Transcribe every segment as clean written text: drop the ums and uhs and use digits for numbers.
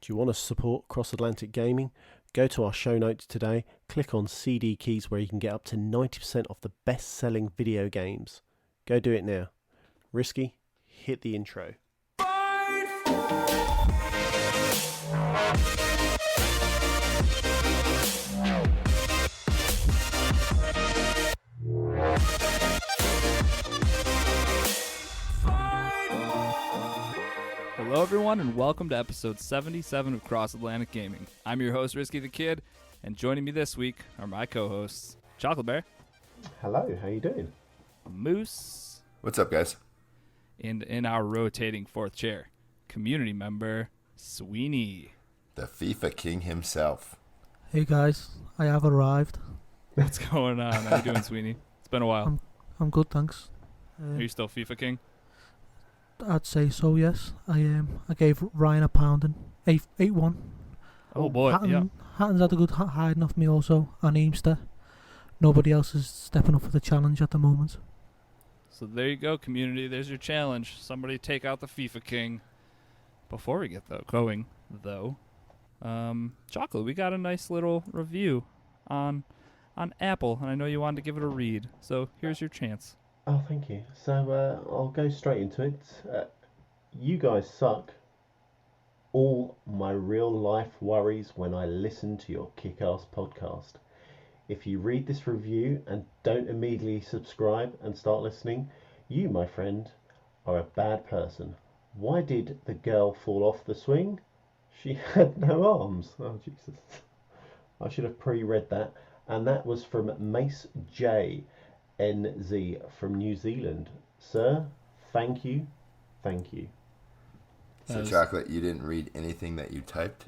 Do you want to support Cross Atlantic Gaming? Go to our show notes today, click on CD Keys where you can get up to 90% off the best-selling video games. Go do it now. Risky, hit the intro. Hello everyone and welcome to episode 77 of Cross Atlantic Gaming. I'm your host Risky the Kid, and joining me this week are my co-hosts Chocolate Bear. Hello, how you doing? Moose. What's up, guys? And in our rotating fourth chair, community member Sweeney. The FIFA king himself. Hey guys, I have arrived. What's going on? How you doing, Sweeney? It's been a while. I'm good, thanks. Are you still FIFA king? I'd say so, yes. I gave Ryan a pounding, 8-1. Oh boy, yeah. Hatton's had a good hiding off me also, and Eamster. Nobody else is stepping up for the challenge at the moment. So there you go, community. There's your challenge. Somebody take out the FIFA king. Before we get going, though, Chocolate, we got a nice little review on Apple, and I know you wanted to give it a read. So here's your chance. Oh, thank you. So I'll go straight into it. You guys suck. All my real life worries when I listen to your kick-ass podcast. If you read this review and don't immediately subscribe and start listening, you, my friend, are a bad person. Why did the girl fall off the swing? She had no arms. Oh, Jesus. I should have pre-read that. And that was from Mace J. NZ from New Zealand. Sir, thank you. Thank you. So, Chocolate, you didn't read anything that you typed?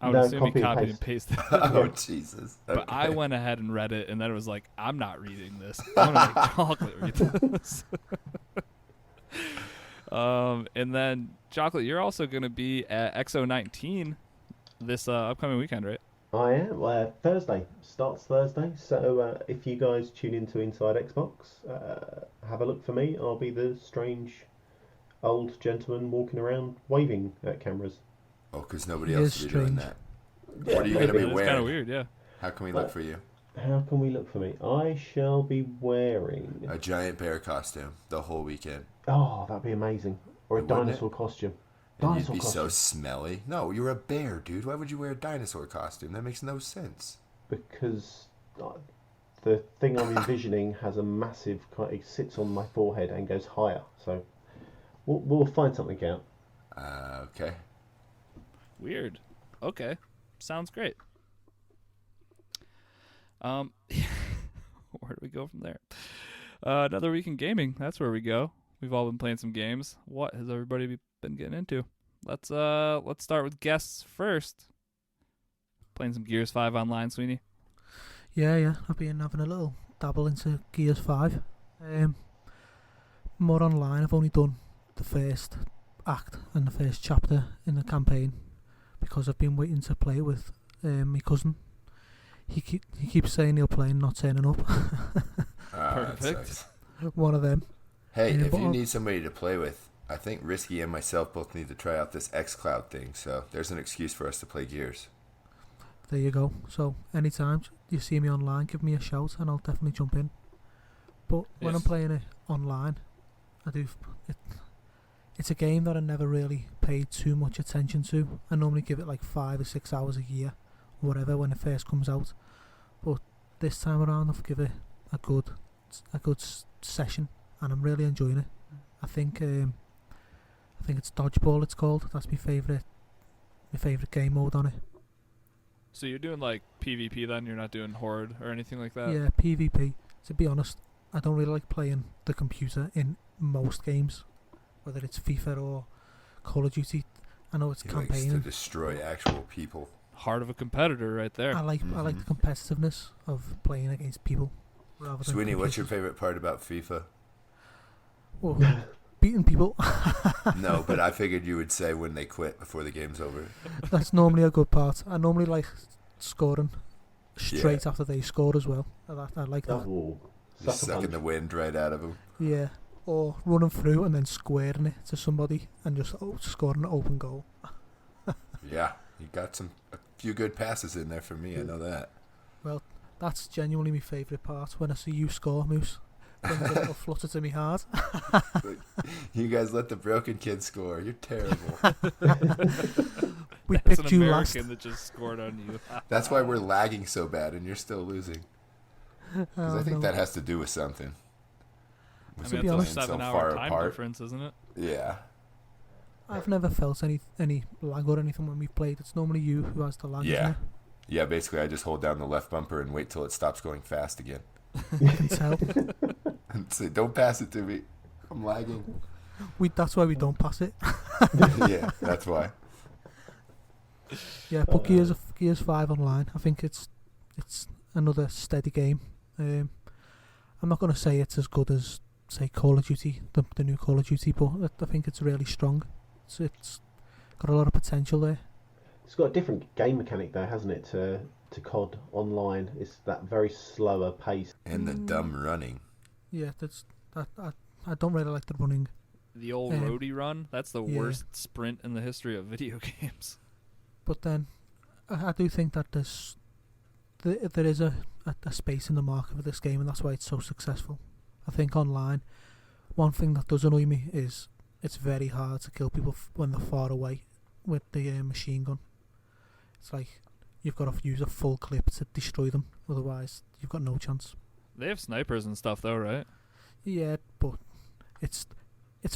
I would assume he copied and pasted it. Oh, Jesus. Okay. But I went ahead and read it, and then it was like, I'm not reading this. I'm going to make Chocolate read this. And then, Chocolate, you're also going to be at XO19 this upcoming weekend, right? I am. Thursday. Starts Thursday. So if you guys tune into Inside Xbox, have a look for me. I'll be the strange old gentleman walking around waving at cameras. Oh, because nobody else will be doing that. Yeah, what are you going to be It's wearing? kind of weird, yeah. How can we look for you? How can we look for me? I shall be wearing A giant bear costume the whole weekend. Oh, that'd be amazing. Or a Wouldn't dinosaur costume. And Dinosaur you'd be costume. so smelly. No, you're a bear, dude. Why would you wear a dinosaur costume? That makes no sense. Because the thing I'm envisioning has a massive it sits on my forehead and goes higher. So we'll find something out. Okay. Weird. Okay. Sounds great. Where do we go from there? Another week in gaming. That's where we go. We've all been playing some games. What has everybody been getting into? Let's start with guests first. Playing some Gears 5 online, Sweeney. Yeah. I've been having a little dabble into Gears 5. More online. I've only done the first act and the first chapter in the campaign because I've been waiting to play it with my cousin. He keeps saying he'll play and not turning up. Perfect. One of them. Hey, Yeah, if but you need somebody to play with, I think Risky and myself both need to try out this xCloud thing, so there's an excuse for us to play Gears. There you go. So anytime you see me online, give me a shout and I'll definitely jump in. But when I'm Yes. playing it online, it's a game that I never really paid too much attention to. I normally give it like 5 or 6 hours a year, or whatever, when it first comes out. But this time around, I've given it a good session, and I'm really enjoying it. I think it's Dodgeball. It's called. That's my favourite game mode on it. So you're doing like PvP then? You're not doing Horde or anything like that? Yeah, PvP. To be honest, I don't really like playing the computer in most games, whether it's FIFA or Call of Duty. I know it's He likes to campaigning. destroy actual people. Heart of a competitor right there. I like the competitiveness of playing against people rather than Sweeney, what's your computers. favorite part about FIFA? Well, beating people. No, but I figured you would say when they quit before the game's over. That's normally a good part. I normally like scoring straight after they score as well. I like that. Oh, Just sucker sucking punch. the wind right out of them. Yeah. Or running through and then squaring it to somebody and just scoring an open goal. Yeah, you got a few good passes in there for me. I know that. Well, that's genuinely my favourite part when I see you score, Moose. Brings a little flutter to me heart. You guys let the broken kid score. You're terrible. We As picked an you American last. that just scored on you. That's why we're lagging so bad, and you're still losing. Because I think no. that has to do with something. I With mean, be it's a honest- playing so 7-hour far time apart. difference, isn't it? Yeah. I've never felt any lag or anything when we've played. It's normally you who has the lag. Yeah. Isn't it? Yeah, basically, I just hold down the left bumper and wait till it stops going fast again. I can tell. And say, don't pass it to me. I'm lagging. That's why we don't pass it. Yeah, that's why. Yeah, but Gears 5 Online, I think it's another steady game. I'm not going to say it's as good as, say, Call of Duty, the new Call of Duty, but I think it's really strong. It's got a lot of potential there. It's got a different game mechanic though, hasn't it, to COD Online? It's that very slower pace. And the dumb running. Yeah, I don't really like the running. The old roadie run, that's the Yeah. worst sprint in the history of video games. But then I do think that there is a space in the market for this game, and that's why it's so successful. I think online, one thing that does annoy me is it's very hard to kill people when they're far away with the machine gun. It's like you've got to use a full clip to destroy them, otherwise you've got no chance. They have snipers and stuff, though, right? Yeah, but it's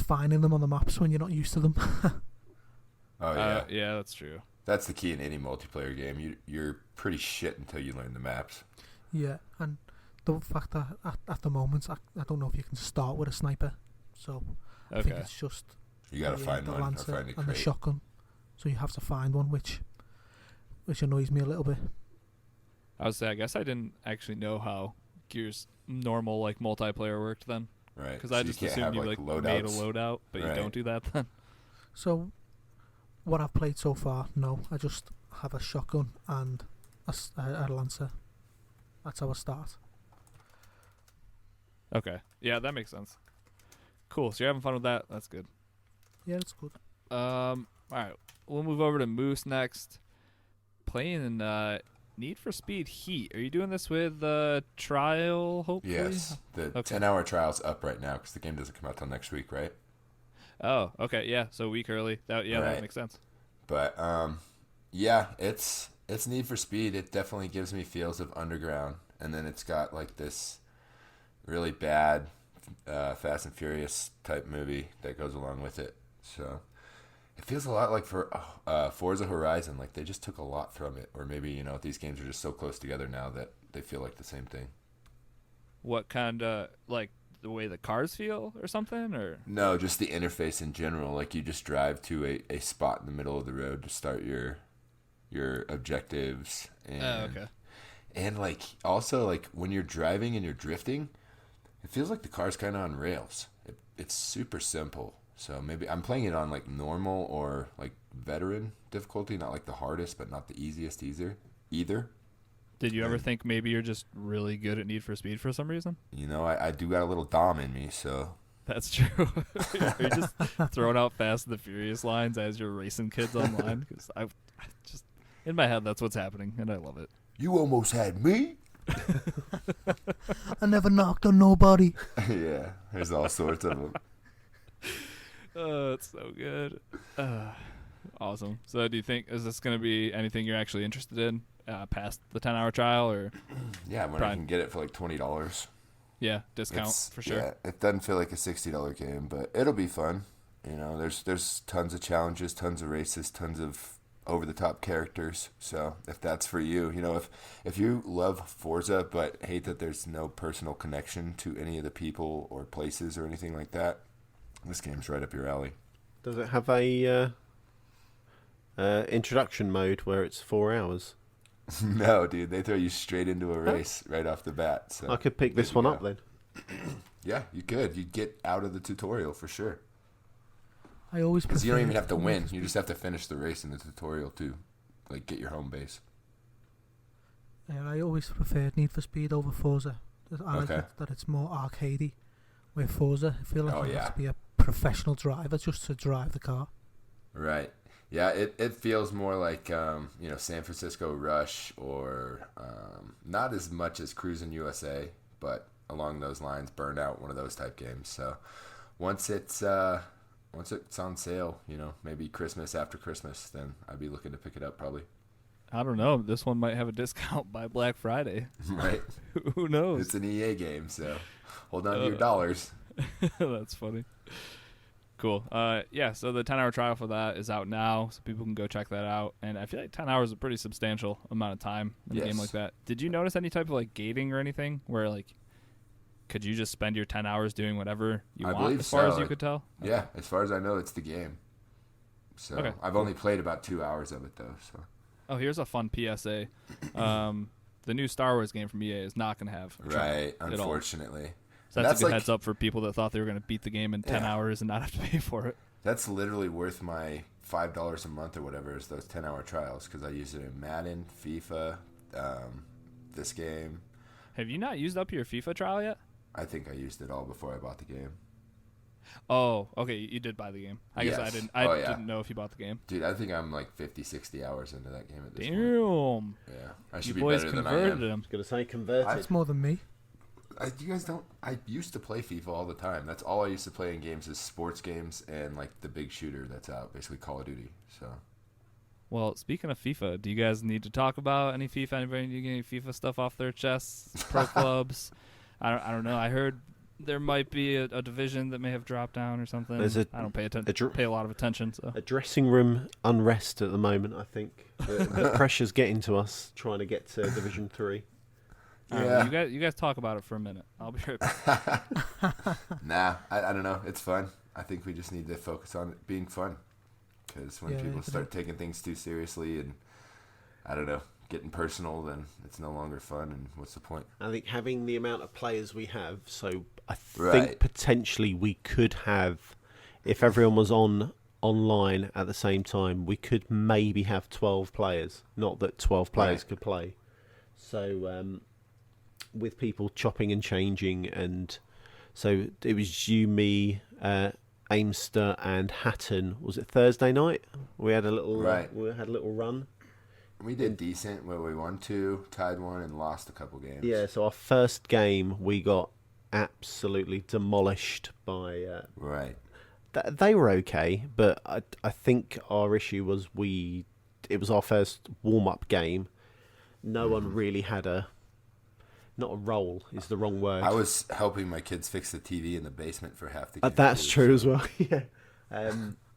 finding them on the maps when you're not used to them. Oh, yeah. Yeah, that's true. That's the key in any multiplayer game. You're pretty shit until you learn the maps. Yeah, and the fact that at the moment I don't know if you can start with a sniper, so I think Okay. it's just You gotta find the one or Lancer find a and the crate. shotgun. So you have to find one, which annoys me a little bit. I would say, I guess I didn't actually know how Gears normal like multiplayer worked then, Right. because so I just you can't assumed have, you like, made a loadouts. loadout, but you Right. don't do that then. So what I've played so far, no, I just have a shotgun and a Lancer. That's how I start. Okay, yeah, that makes sense. Cool. So you're having fun with that. That's good. Yeah, it's good. All right, we'll move over to Moose next. Playing Need for Speed Heat. Are you doing this with trial? Hopefully. Yes. The Okay. 10-hour trial's up right now because the game doesn't come out till next week, right? Oh, okay. Yeah. So a week early. That Right. that makes sense. But yeah, it's Need for Speed. It definitely gives me feels of Underground, and then it's got like this really bad Fast and Furious type movie that goes along with it. So it feels a lot like for Forza Horizon. Like they just took a lot from it, or maybe these games are just so close together now that they feel like the same thing. What kind of like the way the cars feel or something, or No, just the interface in general. Like you just drive to a spot in the middle of the road to start your objectives. And, okay. And like also like when you're driving and you're drifting, it feels like the car's kind of on rails. It's super simple. So maybe I'm playing it on like normal or like veteran difficulty, not like the hardest, but not the easiest either. Did you ever think maybe you're just really good at Need for Speed for some reason? I do got a little Dom in me, so That's true. Are you just throwing out Fast and the Furious lines as you're racing kids online? Because I just in my head that's what's happening, and I love it. you almost had me. I never knocked on nobody. Yeah, there's all sorts of them. Oh, it's so good. Awesome. So do you think, is this going to be anything you're actually interested in past the 10-hour trial, or Yeah, when I Prime. can get it for like $20. yeah, discount It's- for sure? Yeah, it doesn't feel like a $60 game, but it'll be fun. There's tons of challenges, tons of races, tons of over-the-top characters. So if that's for you, if you love Forza but hate that there's no personal connection to any of the people or places or anything like that, this game's right up your alley. Does it have a introduction mode where it's 4 hours? No, dude, they throw you straight into a race right off the bat. So I could pick there this you one go. up then. Yeah, you could. You'd get out of the tutorial for sure. I always Because you don't even preferred have to Need win. for You Speed. just have to finish the race in the tutorial to, like, get your home base. Yeah, I always preferred Need for Speed over Forza. I like Okay. it that it's more arcadey. With Forza, I feel like Oh, you yeah. have to be a professional driver just to drive the car. Right. Yeah, it feels more like San Francisco Rush or not as much as Cruisin' USA, but along those lines, Burnout, one of those type games. So once it's on sale, maybe Christmas after Christmas, then I'd be looking to pick it up probably. I don't know. This one might have a discount by Black Friday. Right. Who knows? It's an EA game, so hold on to your dollars. That's funny. Cool. So the 10-hour trial for that is out now, so people can go check that out. And I feel like 10 hours is a pretty substantial amount of time in a game like that. Did you notice any type of like gating or anything where like could you just spend your 10 hours doing whatever you want as far as you could tell? Yeah, as far as I know, it's the game. So Okay. I've only played about 2 hours of it though. So. Oh, here's a fun PSA. The new Star Wars game from EA is not going to have a trial Right, at all. unfortunately. So that's a good heads up for people that thought they were going to beat the game in 10 hours and not have to pay for it. That's literally worth my $5 a month or whatever is those 10-hour trials because I use it in Madden, FIFA, this game. Have you not used up your FIFA trial yet? I think I used it all before I bought the game. Oh, okay. You did buy the game. I guess I Yes. didn't. Oh, I yeah. didn't know if you bought the game. Dude, I think I'm like 50, 60 hours into that game at this point. Damn. Yeah, I You should be boys better than I converted am. him. was going to say converted. That's more than me. You guys don't. I used to play FIFA all the time. That's all I used to play in games is sports games and like the big shooter that's out, basically Call of Duty. So Well, speaking of FIFA, do you guys need to talk about any FIFA? Anybody need to get any FIFA stuff off their chests? Pro clubs? I don't know. I heard there might be a division that may have dropped down or something. I don't pay pay a lot of attention. So A dressing room unrest at the moment, I think. The pressure's getting to us trying to get to Division 3. All right, you guys talk about it for a minute. I'll be right back. Nah, I don't know. It's fun. I think we just need to focus on it being fun. Because when people start taking things too seriously and, I don't know, getting personal, then it's no longer fun, and what's the point? I think having the amount of players we have, so I Right. think potentially we could have, if everyone was online at the same time, we could maybe have 12 players. Not that 12 players Right. could play. So with people chopping and changing, and so it was you, me, Aimster, and Hatton. Was it Thursday night? We had a little we had a little run. We did decent. Where we won 2, tied 1, and lost a couple games. Yeah, so our first game we got absolutely demolished by. Right. They were okay, but I think our issue was it was our first warm up game. No one really had not a role is the wrong word. I was helping my kids fix the TV in the basement for half the game. That's true as well. Yeah.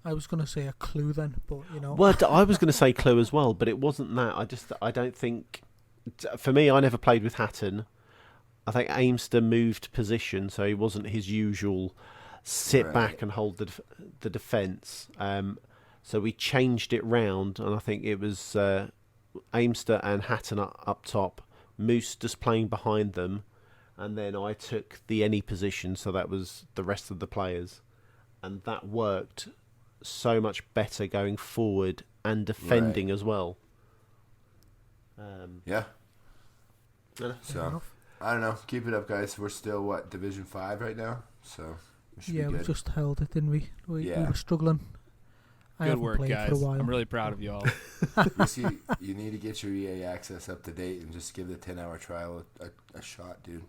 I was going to say a clue then, but Well, I was going to say Clue as well, but it wasn't that. I don't think. For me, I never played with Hatton. I think Aimster moved position, so he wasn't his usual sit back and hold the defence. So we changed it round, and I think it was Aimster and Hatton up top, Moose just playing behind them, and then I took the any position, so that was the rest of the players, and that worked so much better going forward and defending as well. Yeah. fair So enough. I don't know. Keep it up, guys. We're still Division 5 right now, so we should be We good. just held it, didn't we? We Yeah. were struggling. I Good haven't work, played guys. for a while. I'm really proud of you all. You need to get your EA access up to date and just give the 10-hour trial a shot, dude.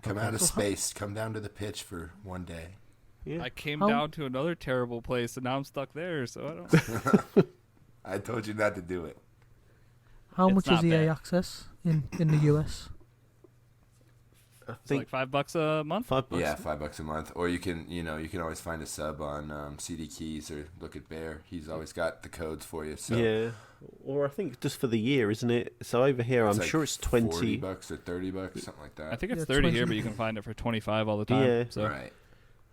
Come out of space. Come down to the pitch for one day. Yeah. I came How- down to another terrible place, and now I'm stuck there. So I don't. I told you not to do it. How It's much not is EA bad. access in the US? I It's think like $5 a month. $5. Yeah, $5 a month, or you can always find a sub on CD Keys or look at Bear. He's always got the codes for you. So Yeah, or I think just for the year, isn't it? So over here, I'm like sure it's 20. $40 or $30, something like that. I think it's Yeah, 30 here, 20. but you can find it for 25 all the time. Yeah. So Right.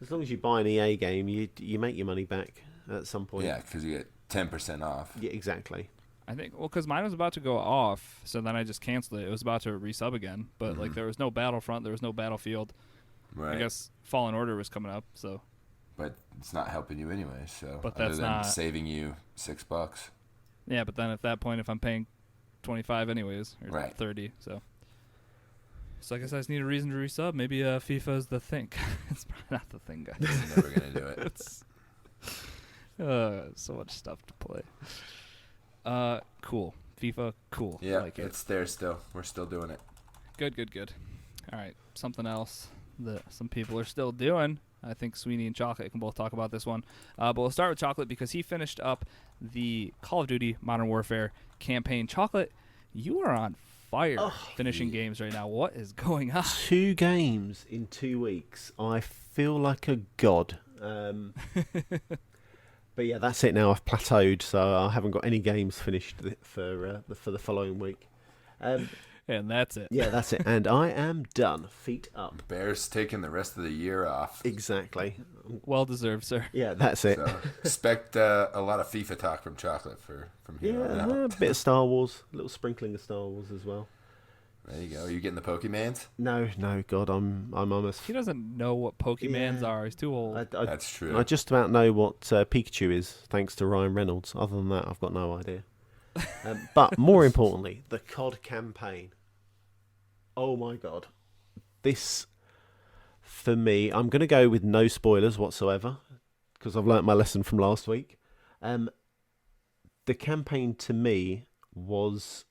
As long as you buy an EA game, you make your money back at some point. Yeah, because you get 10% off. Yeah, exactly. I think because mine was about to go off, so then I just canceled it. It was about to resub again, but like there was no Battlefront, there was no Battlefield. Right. I guess Fallen Order was coming up, so But it's not helping you anyway. So But other that's than not- saving you $6. yeah. But then at that point, if I'm paying 25 anyways or Right. 30, so I guess I just need a reason to resub. Maybe FIFA is the thing. It's probably not the thing, guys. You're never gonna do it. So much stuff to play. Cool. FIFA, cool. Yeah, Like it. it's there still. We're still doing it. Good. All right, something else that some people are still doing. I think Sweeney and Chocolate can both talk about this one. But we'll start with Chocolate because he finished up the Call of Duty Modern Warfare campaign. Chocolate, you are on fire finishing games right now. What is going on? 2 games in 2 weeks. I feel like a god. But yeah, that's it now. I've plateaued, so I haven't got any games finished for the following week. And that's it. Yeah, that's it. And I am done. Feet up. Bears taking the rest of the year off. Exactly. Well deserved, sir. Yeah, that's it. So expect a lot of FIFA talk from Chocolate from here on Yeah, out. a bit of Star Wars, a little sprinkling of Star Wars as well. There you go. Are you getting the Pokemans? No, God, I'm almost. He doesn't know what Pokemans Yeah. are. He's too old. That's true. I just about know what Pikachu is, thanks to Ryan Reynolds. Other than that, I've got no idea. But more importantly, the COD campaign. Oh my God. This, for me, I'm going to go with no spoilers whatsoever, because I've learnt my lesson from last week. The campaign to me was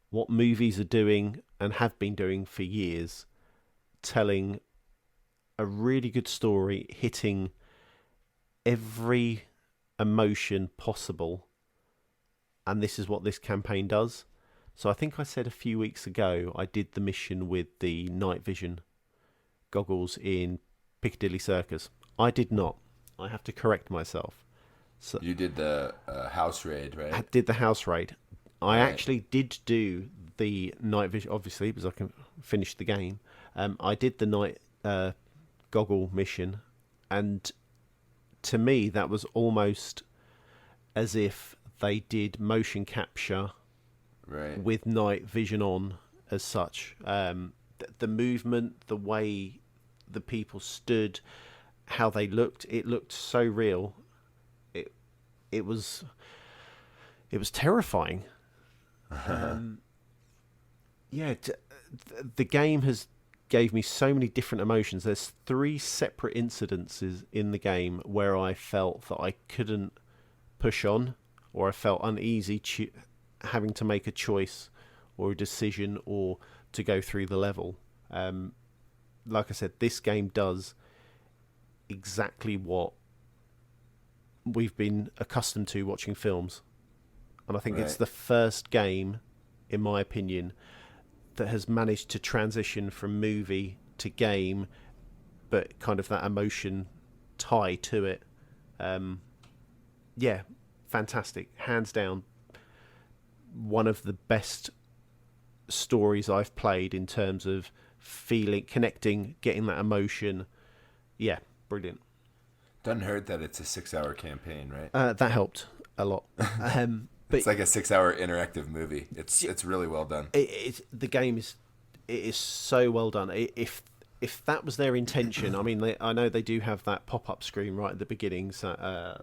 what movies are doing and have been doing for years, telling a really good story, hitting every emotion possible, and this is what this campaign does. So I think I said a few weeks ago I did the mission with the night vision goggles in Piccadilly Circus. I did not. I have to correct myself. So You did the house raid, right? I did the house raid. I Right. actually did do the night vision, obviously, because I can finish the game. I did the night goggle mission, and to me, that was almost as if they did motion capture Right. with night vision on as such. The movement, the way the people stood, how they looked, it looked so real. It was terrifying. The game has gave me so many different emotions. There's 3 separate incidences in the game where I felt that I couldn't push on, or I felt uneasy having to make a choice or a decision or to go through the level. Like I said, this game does exactly what we've been accustomed to watching films. And I think it's Right. the first game, in my opinion, that has managed to transition from movie to game, but kind of that emotion tie to it. Yeah, fantastic. Hands down, one of the best stories I've played in terms of feeling, connecting, getting that emotion. Yeah, brilliant. Doesn't hurt that it's a 6-hour campaign, right? That helped a lot. But It's like a 6-hour interactive movie. It's really well done. the game is so well done. If that was their intention, I mean, I know they do have that pop-up screen right at the beginning. So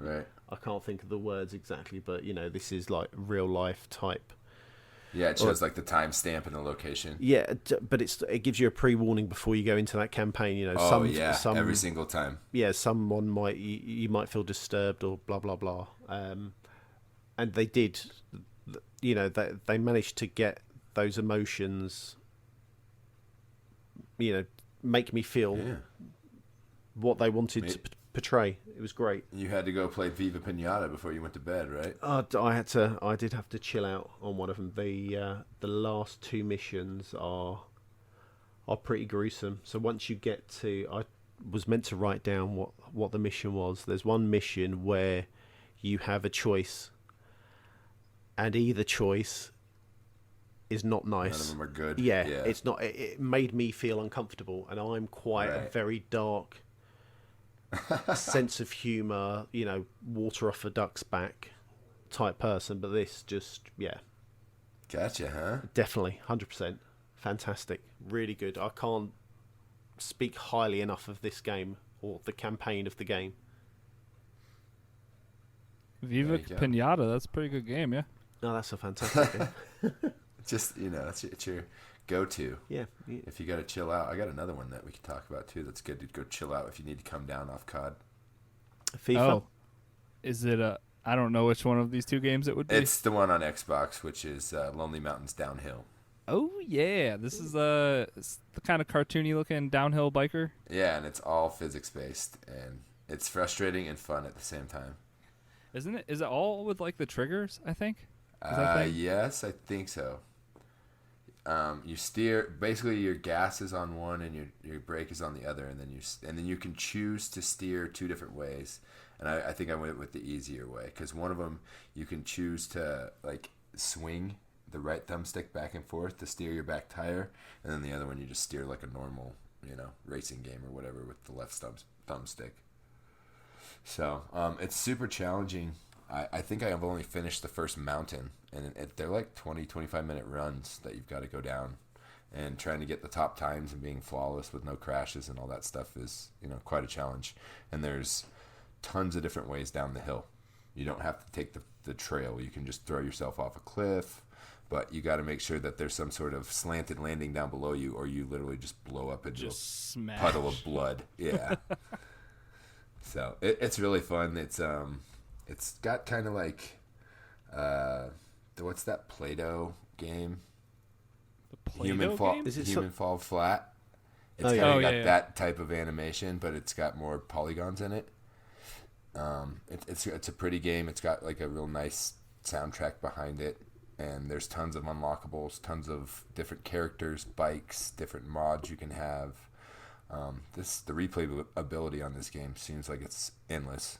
Right. I can't think of the words exactly, but this is like real life type. Yeah, it shows like the timestamp and the location. Yeah, but it gives you a pre-warning before you go into that campaign. Oh yeah, every single time. Yeah, someone might you might feel disturbed or blah blah blah. And they did, they managed to get those emotions. Make me feel Yeah. what they wanted to portray. It was great. You had to go play Viva Pinata before you went to bed, right? I did have to chill out on one of them. The last 2 missions are pretty gruesome. So once you get to, I was meant to write down what the mission was. There's one mission where you have a choice, and either choice is not nice. None of them are good. Yeah, it's not. It made me feel uncomfortable, and I'm quite a Right. very dark sense of humour. Water off a duck's back type person. But this just, Gotcha, huh? definitely 100% fantastic, really good. I can't speak highly enough of this game or the campaign of the game. Viva There you go. Pinata, that's a pretty good game, yeah. No, that's a fantastic game. Just it's your go-to. Yeah, If you got to chill out, I got another one that we could talk about too. That's good to go chill out if you need to come down off COD. FIFA. Oh, Is it a? I don't know which one of these two games it would be. It's the one on Xbox, which is Lonely Mountains Downhill. Oh yeah, this is the kind of cartoony looking downhill biker. Yeah, and it's all physics based, and it's frustrating and fun at the same time. Isn't it? Is it all with like the triggers? I think. Is that thing? Yes, I think so. You steer. Basically, your gas is on one, and your brake is on the other, and then you can choose to steer two different ways. And I think I went with the easier way because one of them you can choose to like swing the right thumbstick back and forth to steer your back tire, and then the other one you just steer like a normal, racing game or whatever with the left thumbstick. So it's super challenging. I think I have only finished the first mountain, and they're like 20-25 minute runs that you've got to go down, and trying to get the top times and being flawless with no crashes and all that stuff is quite a challenge. And there's tons of different ways down the hill. You don't have to take the trail. You can just throw yourself off a cliff, but you got to make sure that there's some sort of slanted landing down below you, or you literally just blow up into Just a smash. puddle of blood. Yeah. So it's really fun. It's got kind of like what's that Play-Doh game? The Play-Doh game? Is it Human Fall Flat. It's Oh, kind yeah. of got yeah. that type of animation, but it's got more polygons in it. It's a pretty game. It's got like a real nice soundtrack behind it, and there's tons of unlockables, tons of different characters, bikes, different mods you can have. The replayability on this game seems like it's endless.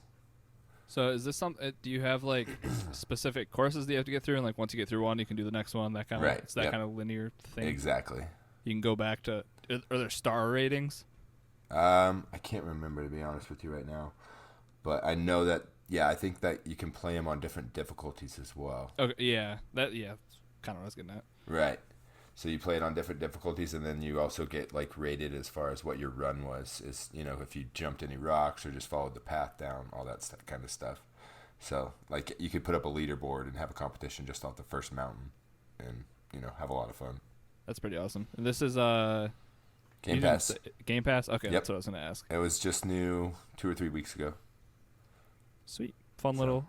So is this something? Do you have like specific courses that you have to get through, and like once you get through one, you can do the next one? That kind of Right, It's that yep. kind of linear thing. Exactly. You can go back to. Are there star ratings? I can't remember, to be honest with you right now, but I know that I think that you can play them on different difficulties as well. Okay, yeah, that's kind of what I was getting at. Right. So you play it on different difficulties, and then you also get like rated as far as what your run was. Is if you jumped any rocks or just followed the path down, all that kind of stuff. So like you could put up a leaderboard and have a competition just off the first mountain, and have a lot of fun. That's pretty awesome. And this is Game Pass. Game Pass. Okay, Yep. that's what I was gonna ask. It was just new 2 or 3 weeks ago. Sweet, fun little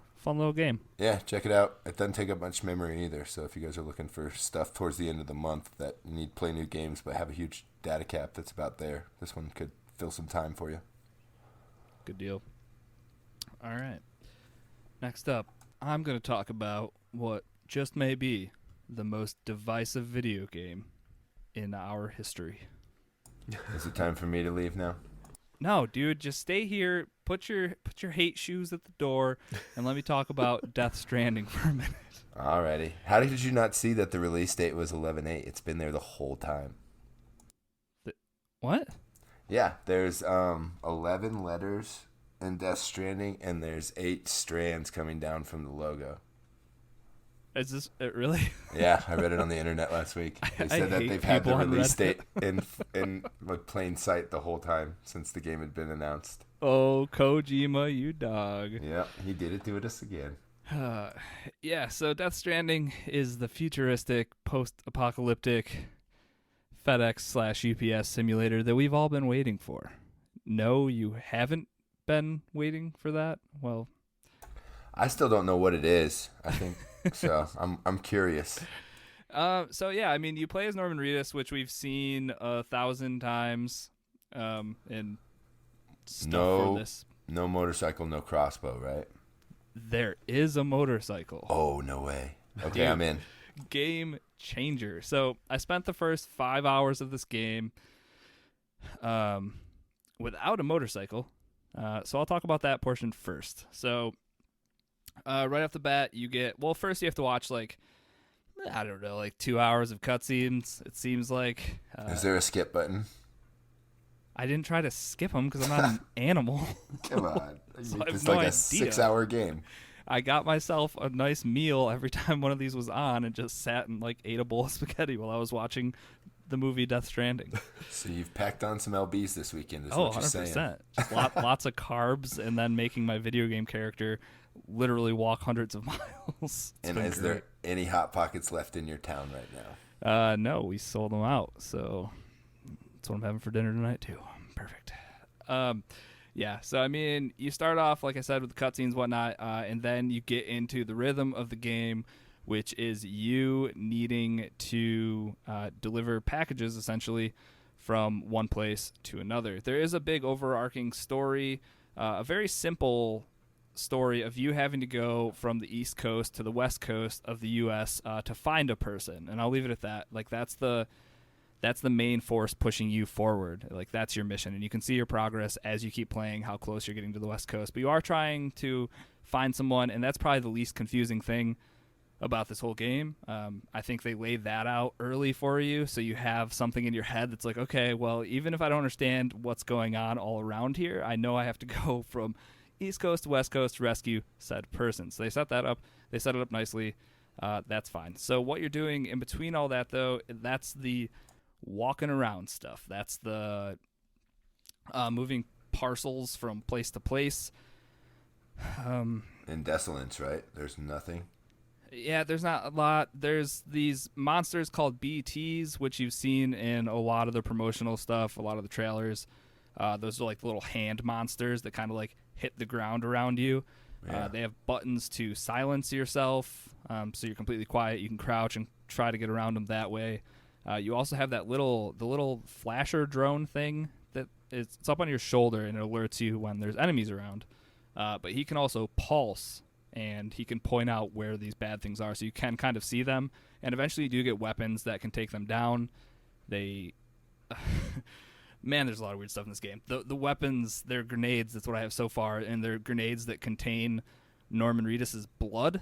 game. Yeah, check it out. It doesn't take up much memory either. So if you guys are looking for stuff towards the end of the month that you need to play new games but have a huge data cap that's about there, this one could fill some time for you. Good deal. All right. Next up, I'm going to talk about what just may be the most divisive video game in our history. Is it time for me to leave now? No, dude, just stay here. Put your hate shoes at the door, and let me talk about Death Stranding for a minute. Alrighty. How did you not see that the release date was 11/8? It's been there the whole time. What? Yeah, there's 11 letters in Death Stranding, and there's 8 strands coming down from the logo. Is this it really? Yeah, I read it on the internet last week. They I said that hate they've had the people on release Reddit. date in like plain sight the whole time since the game had been announced. Oh, Kojima, you dog. Yeah, he did it to us again. Yeah, so Death Stranding is the futuristic, post-apocalyptic FedEx/UPS simulator that we've all been waiting for. No, you haven't been waiting for that? Well, I still don't know what it is. I think so. I'm curious. so yeah, I mean, you play as Norman Reedus, which we've seen 1,000 times in stuff for this. No motorcycle, no crossbow, right? There is a motorcycle. Oh, no way. Okay, Dude. I'm in. Game changer. So I spent the first 5 hours of this game without a motorcycle. So I'll talk about that portion first. So right off the bat, first you have to watch like 2 hours of cutscenes. It seems like. Is there a skip button? I didn't try to skip them because I'm not an animal. Come on. So I have It's no like a idea. 6-hour game. I got myself a nice meal every time one of these was on and just sat and like ate a bowl of spaghetti while I was watching the movie Death Stranding. So you've packed on some LBs this weekend, is Oh, what you're saying. 100%. Just lots of carbs and then making my video game character literally walk hundreds of miles. It's And been is great. there any Hot Pockets left in your town right now? No, we sold them out. So that's what I'm having for dinner tonight too. Perfect. Yeah, so I mean, you start off, like I said, with the cutscenes, whatnot, and then you get into the rhythm of the game, which is you needing to deliver packages, essentially, from one place to another. There is a big overarching story, a very simple story of you having to go from the East Coast to the West Coast of the U.S. To find a person, and I'll leave it at that. Like, that's the main force pushing you forward. Like, that's your mission, and you can see your progress as you keep playing, how close you're getting to the West Coast. But you are trying to find someone, and that's probably the least confusing thing about this whole game. I think they laid that out early for you, so you have something in your head that's like, okay, well, even if I don't understand what's going on all around here, I know I have to go from East Coast to West Coast to rescue said person. So they set that up. They set it up nicely. That's fine. So what you're doing in between all that, though, that's the walking around stuff. That's the moving parcels from place to place. In Desolance, right? There's nothing. Yeah, there's not a lot. There's these monsters called BTs, which you've seen in a lot of the promotional stuff, a lot of the trailers. Those are like little hand monsters that kind of like hit the ground around you. Yeah. They have buttons to silence yourself, so you're completely quiet. You can crouch and try to get around them that way. You also have the little flasher drone thing that it's up on your shoulder and it alerts you when there's enemies around. But he can also pulse, and he can point out where these bad things are, so you can kind of see them. And eventually you do get weapons that can take them down. They... Man, there's a lot of weird stuff in this game. The weapons, they're grenades, that's what I have so far, and they're grenades that contain Norman Reedus' blood.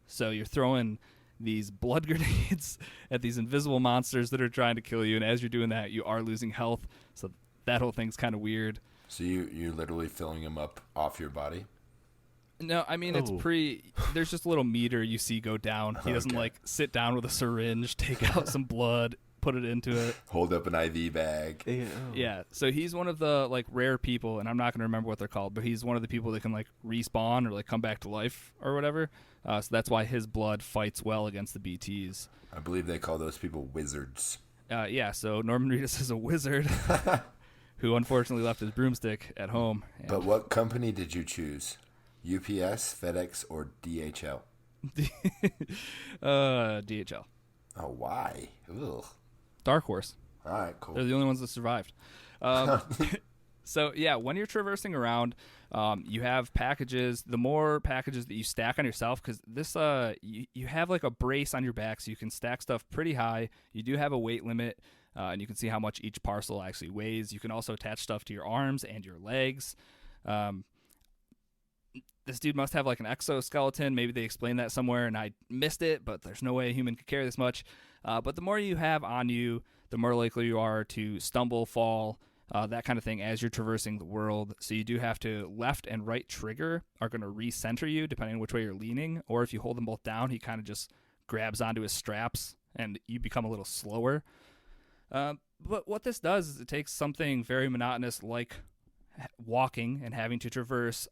So you're throwing these blood grenades at these invisible monsters that are trying to kill you, and as you're doing that, you are losing health. So that whole thing's kind of weird. So you're literally filling them up off your body? No, I mean, it's there's just a little meter you see go down. He doesn't, like, sit down with a syringe, take out some blood, put it into it. Hold up an IV bag. Yeah, so he's one of the, like, rare people, and I'm not going to remember what they're called, but he's one of the people that can, like, respawn or, like, come back to life or whatever. So that's why his blood fights well against the BTs. I believe they call those people wizards. Yeah, so Norman Reedus is a wizard who unfortunately left his broomstick at home. But what company did you choose? UPS, FedEx, or DHL? DHL. Oh, why? Ugh. Dark Horse. All right, cool. They're the only ones that survived. So, yeah, when you're traversing around, you have packages. The more packages that you stack on yourself, because this, you have like a brace on your back, so you can stack stuff pretty high. You do have a weight limit, and you can see how much each parcel actually weighs. You can also attach stuff to your arms and your legs. This dude must have like an exoskeleton. Maybe they explained that somewhere and I missed it, but there's no way a human could carry this much. But the more you have on you, the more likely you are to stumble, fall, that kind of thing as you're traversing the world. So you do have to left and right trigger are going to recenter you depending on which way you're leaning. Or if you hold them both down, he kind of just grabs onto his straps and you become a little slower. But what this does is it takes something very monotonous like walking and having to traverse,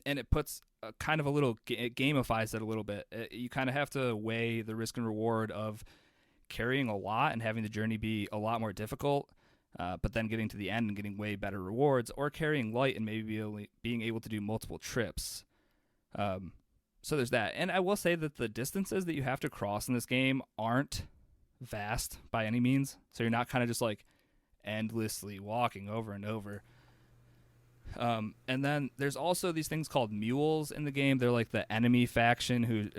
and it puts kind of a little, it gamifies it a little bit. You kind of have to weigh the risk and reward of carrying a lot and having the journey be a lot more difficult, but then getting to the end and getting way better rewards, or carrying light and maybe being able to do multiple trips. So there's that. And I will say that the distances that you have to cross in this game aren't vast by any means. So you're not kind of just like endlessly walking over and over. And then there's also these things called mules in the game. They're like the enemy faction who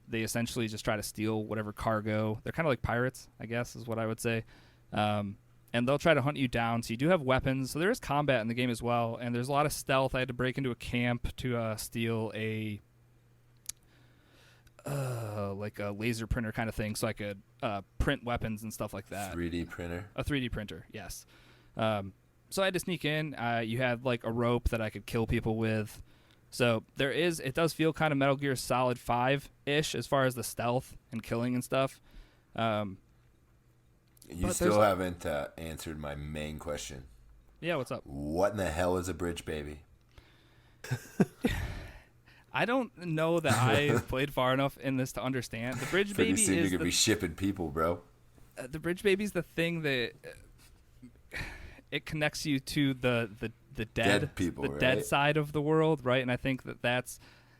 they essentially just try to steal whatever cargo. They're kind of like pirates, I guess, is what I would say. And they'll try to hunt you down. So you do have weapons. So there is combat in the game as well. And there's a lot of stealth. I had to break into a camp to steal a like a laser printer kind of thing, so I could print weapons and stuff like that. 3D printer. A 3D printer, yes. So I had to sneak in. You had like a rope that I could kill people with. So it does feel kind of Metal Gear Solid 5-ish as far as the stealth and killing and stuff. You still haven't answered my main question. Yeah, what's up? What in the hell is a bridge baby? I don't know that I've played far enough in this to understand. The bridge baby seem to be shipping people, bro. The bridge baby's the thing that it connects you to the the dead people, the right? dead side of the world, right? And I think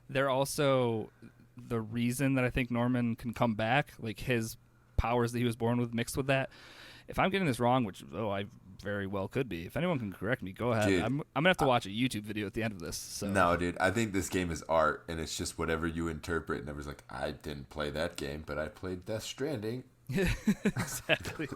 they're also the reason that I think Norman can come back, like his powers that he was born with mixed with that. If I'm getting this wrong, which I very well could be, if anyone can correct me, go ahead. Dude, I'm gonna have to watch a YouTube video at the end of this. So. No, dude, I think this game is art, and it's just whatever you interpret. And everyone's like, I didn't play that game, but I played Death Stranding. Exactly.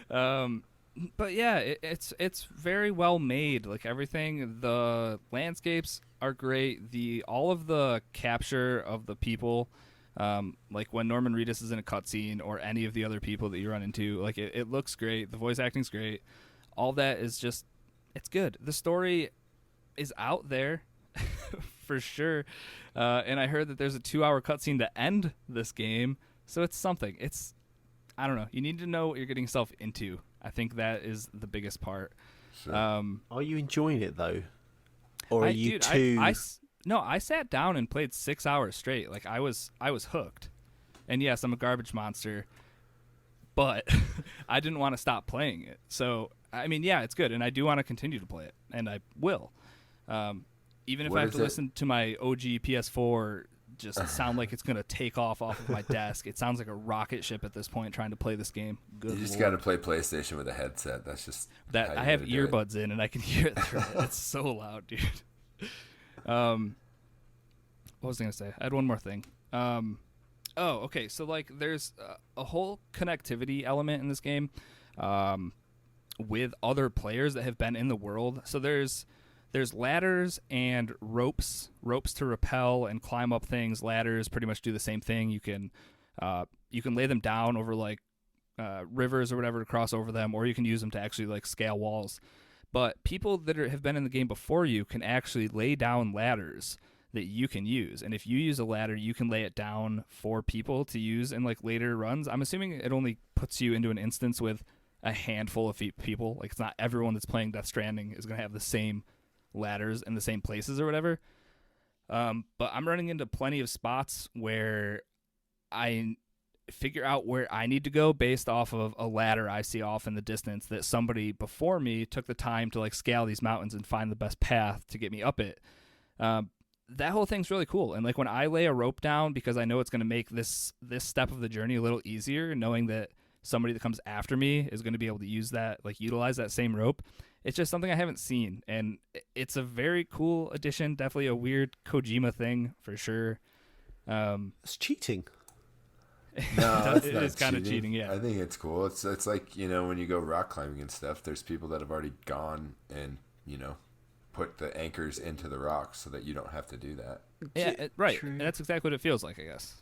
But yeah, it's very well made. Like everything, the landscapes are great. All of the capture of the people, like when Norman Reedus is in a cutscene or any of the other people that you run into, like it looks great. The voice acting's great. All that is just, it's good. The story is out there for sure. And I heard that there's a 2-hour cutscene to end this game, so it's something. I don't know. You need to know what you're getting yourself into. I think that is the biggest part. Sure. Are you enjoying it though, or are you too? No, I sat down and played 6 hours straight. Like I was hooked. And yes, I'm a garbage monster, but I didn't want to stop playing it. So I mean, yeah, it's good, and I do want to continue to play it, and I will. Even if I have to listen to my OG PS4 just sound like it's going to take off of my desk. It sounds like a rocket ship at this point trying to play this game. Good You just Lord. got to play PlayStation with a headset. That's just that. I have earbuds in and I can hear it through it. It's so loud, dude. What was I going to say? I had one more thing. Okay. So like there's a whole connectivity element in this game with other players that have been in the world. So there's ladders and ropes to rappel and climb up things. Ladders pretty much do the same thing. You can lay them down over like rivers or whatever to cross over them, or you can use them to actually like scale walls. But people that have been in the game before you can actually lay down ladders that you can use. And if you use a ladder, you can lay it down for people to use in like later runs. I'm assuming it only puts you into an instance with a handful of people. Like it's not everyone that's playing Death Stranding is going to have the same ladders in the same places or whatever. But I'm running into plenty of spots where I figure out where I need to go based off of a ladder I see off in the distance that somebody before me took the time to like scale these mountains and find the best path to get me up it. That whole thing's really cool. And like when I lay a rope down, because I know it's going to make this step of the journey a little easier, knowing that somebody that comes after me is going to be able to use that, like utilize that same rope. It's just something I haven't seen, and it's a very cool addition. Definitely a weird Kojima thing for sure. It's cheating. No, it is kind of cheating. Yeah, I think it's cool. It's like, you know, when you go rock climbing and stuff, there's people that have already gone and, you know, put the anchors into the rocks so that you don't have to do that. Yeah, right. True. And that's exactly what it feels like, I guess.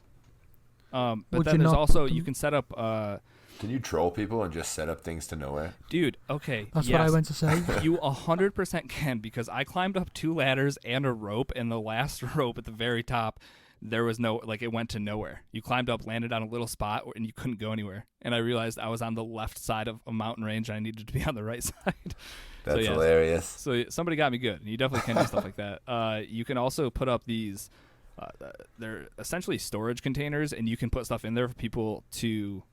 But Would then you there's not also put you them- can set up. Can you troll people and just set up things to nowhere? Dude, okay. That's yes. what I went to say. You 100% can, because I climbed up 2 ladders and a rope, and the last rope at the very top, there was no, like, it went to nowhere. You climbed up, landed on a little spot, and you couldn't go anywhere. And I realized I was on the left side of a mountain range, and I needed to be on the right side. That's yeah. hilarious. So somebody got me good. You definitely can do stuff like that. You can also put up these, they're essentially storage containers, and you can put stuff in there for people to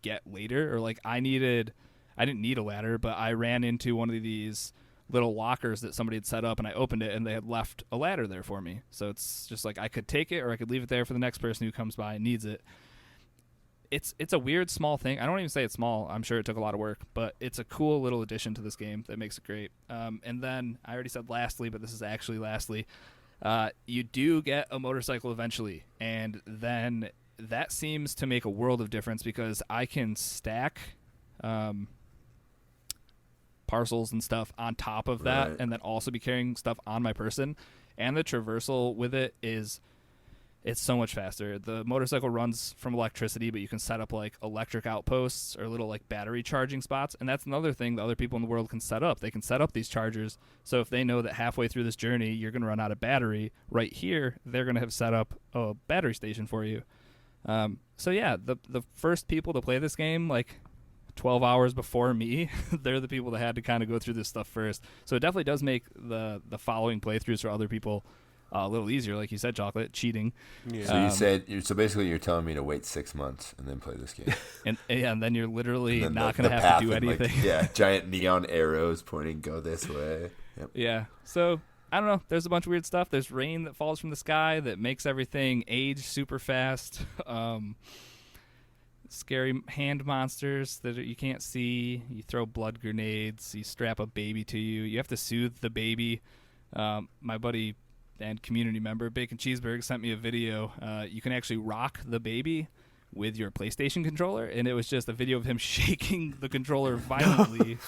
get later. Or like I didn't need a ladder, but I ran into one of these little lockers that somebody had set up, and I opened it, and they had left a ladder there for me. So it's just like I could take it, or I could leave it there for the next person who comes by and needs it. It's a weird small thing. I don't even say it's small. I'm sure it took a lot of work, but it's a cool little addition to this game that makes it great. And then I already said lastly, but this is actually lastly. You do get a motorcycle eventually, and then that seems to make a world of difference, because I can stack parcels and stuff on top of that, Right. and then also be carrying stuff on my person. And the traversal with it it's so much faster. The motorcycle runs from electricity, but you can set up like electric outposts or little like battery charging spots. And that's another thing that other people in the world can set up. They can set up these chargers. So if they know that halfway through this journey, you're going to run out of battery right here, they're going to have set up a battery station for you. So yeah, the first people to play this game, like 12 hours before me, they're the people that had to kind of go through this stuff first. So it definitely does make the following playthroughs for other people a little easier, like you said, Chocolate, cheating. Yeah. So you said so basically you're telling me to wait 6 months and then play this game. And then you're literally And then not the going to have path to do and, like, anything. giant neon arrows pointing, go this way. Yep. Yeah. So I don't know. There's a bunch of weird stuff. There's rain that falls from the sky that makes everything age super fast. Scary hand monsters that you can't see. You throw blood grenades. You strap a baby to you. You have to soothe the baby. My buddy and community member Bacon Cheeseburger sent me a video. You can actually rock the baby with your PlayStation controller, and it was just a video of him shaking the controller violently.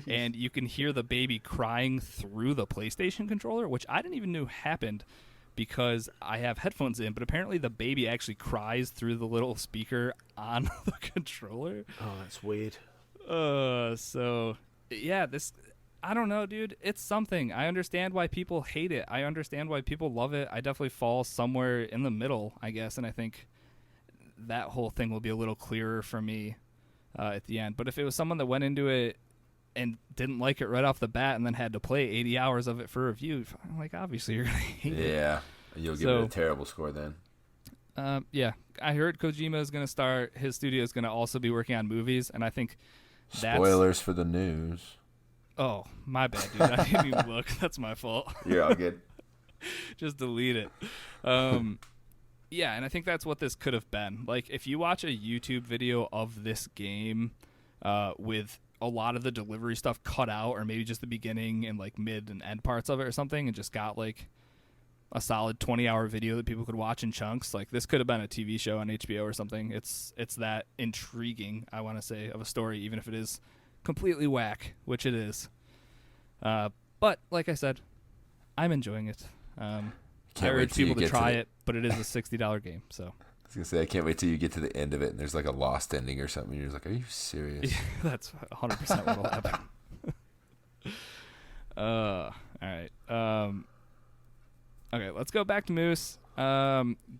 And you can hear the baby crying through the PlayStation controller, which I didn't even know happened because I have headphones in, but apparently the baby actually cries through the little speaker on the controller. Oh, that's weird. So yeah, I don't know, dude. It's something. I understand why people hate it. I understand why people love it. I definitely fall somewhere in the middle, I guess, and I think that whole thing will be a little clearer for me at the end. But if it was someone that went into it and didn't like it right off the bat and then had to play 80 hours of it for review, like, obviously you're going to hate it. Yeah. You'll give it a terrible score then. Yeah. I heard Kojima is going to start, his studio is going to also be working on movies, and I think that's... Spoilers for the news. Oh, my bad, dude. I didn't even look. That's my fault. You're all good. Just delete it. Yeah, and I think that's what this could have been. Like, if you watch a YouTube video of this game with a lot of the delivery stuff cut out, or maybe just the beginning and like mid and end parts of it or something, and just got like a solid 20-hour video that people could watch in chunks, like this could have been a TV show on HBO or something. It's that intriguing, I want to say, of a story, even if it is completely whack, which it is. But like I said, I'm enjoying it. I urge people to try it, but it is a $60 game, so. I was going to say, I can't wait till you get to the end of it and there's like a lost ending or something. You're just like, are you serious? Yeah, that's 100% what will happen. All right. Okay, let's go back to Moose.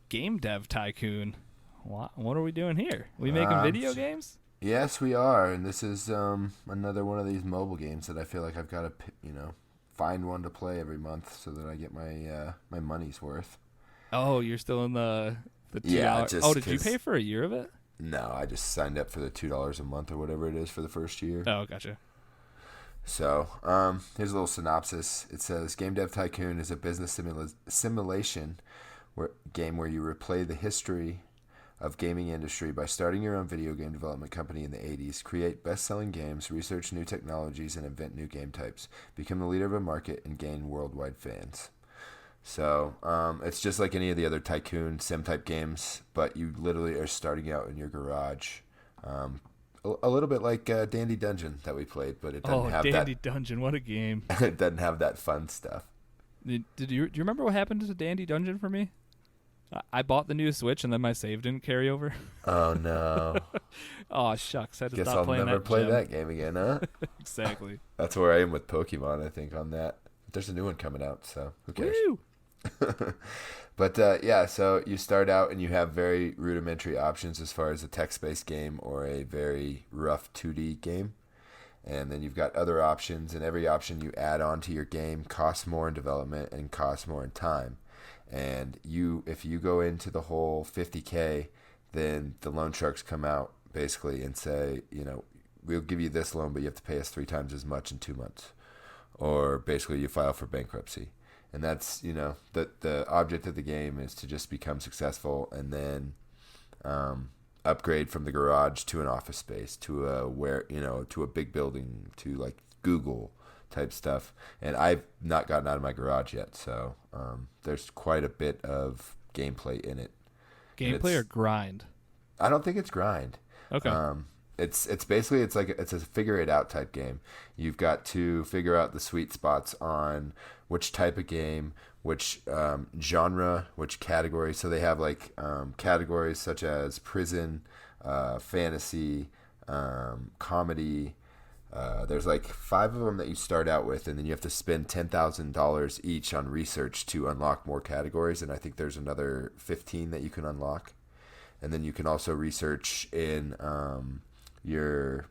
Game Dev Tycoon. What are we doing here? We making video games? Yes, we are. And this is another one of these mobile games that I feel like I've got to, find one to play every month so that I get my money's worth. Oh, you're still in the $2. Yeah, did you pay for a year of it? No, I just signed up for the $2 a month or whatever it is for the first year. Oh, gotcha. So, here's a little synopsis. It says, Game Dev Tycoon is a business simulation game where you replay the history of gaming industry by starting your own video game development company in the 80s, create best-selling games, research new technologies, and invent new game types, become the leader of a market, and gain worldwide fans. So, it's just like any of the other Tycoon sim-type games, but you literally are starting out in your garage. A little bit like Dandy Dungeon that we played, but it doesn't have Dandy Dungeon, what a game. It doesn't have that fun stuff. Do you remember what happened to Dandy Dungeon for me? I bought the new Switch and then my save didn't carry over. Oh, no. Oh, shucks. I had to Guess stop I'll playing never that play gem. that game again, huh? Exactly. That's where I am with Pokemon, I think, on that. There's a new one coming out, so who cares? Woo! But, yeah, so you start out and you have very rudimentary options as far as a text-based game or a very rough 2D game. And then you've got other options, and every option you add on to your game costs more in development and costs more in time. And if you go into the whole $50K, then the loan sharks come out basically and say, we'll give you this loan, but you have to pay us 3 times as much in 2 months. Or basically you file for bankruptcy. And that's, the object of the game is to just become successful and then upgrade from the garage to an office space, to a big building, to like Google type stuff. And I've not gotten out of my garage yet, so there's quite a bit of gameplay in it. Gameplay or grind? I don't think it's grind. Okay. It's basically it's a figure it out type game. You've got to figure out the sweet spots on which type of game, which genre, which category. So they have like categories such as prison, fantasy, comedy. There's like 5 of them that you start out with, and then you have to spend $10,000 each on research to unlock more categories. And I think there's another 15 that you can unlock. And then you can also research in your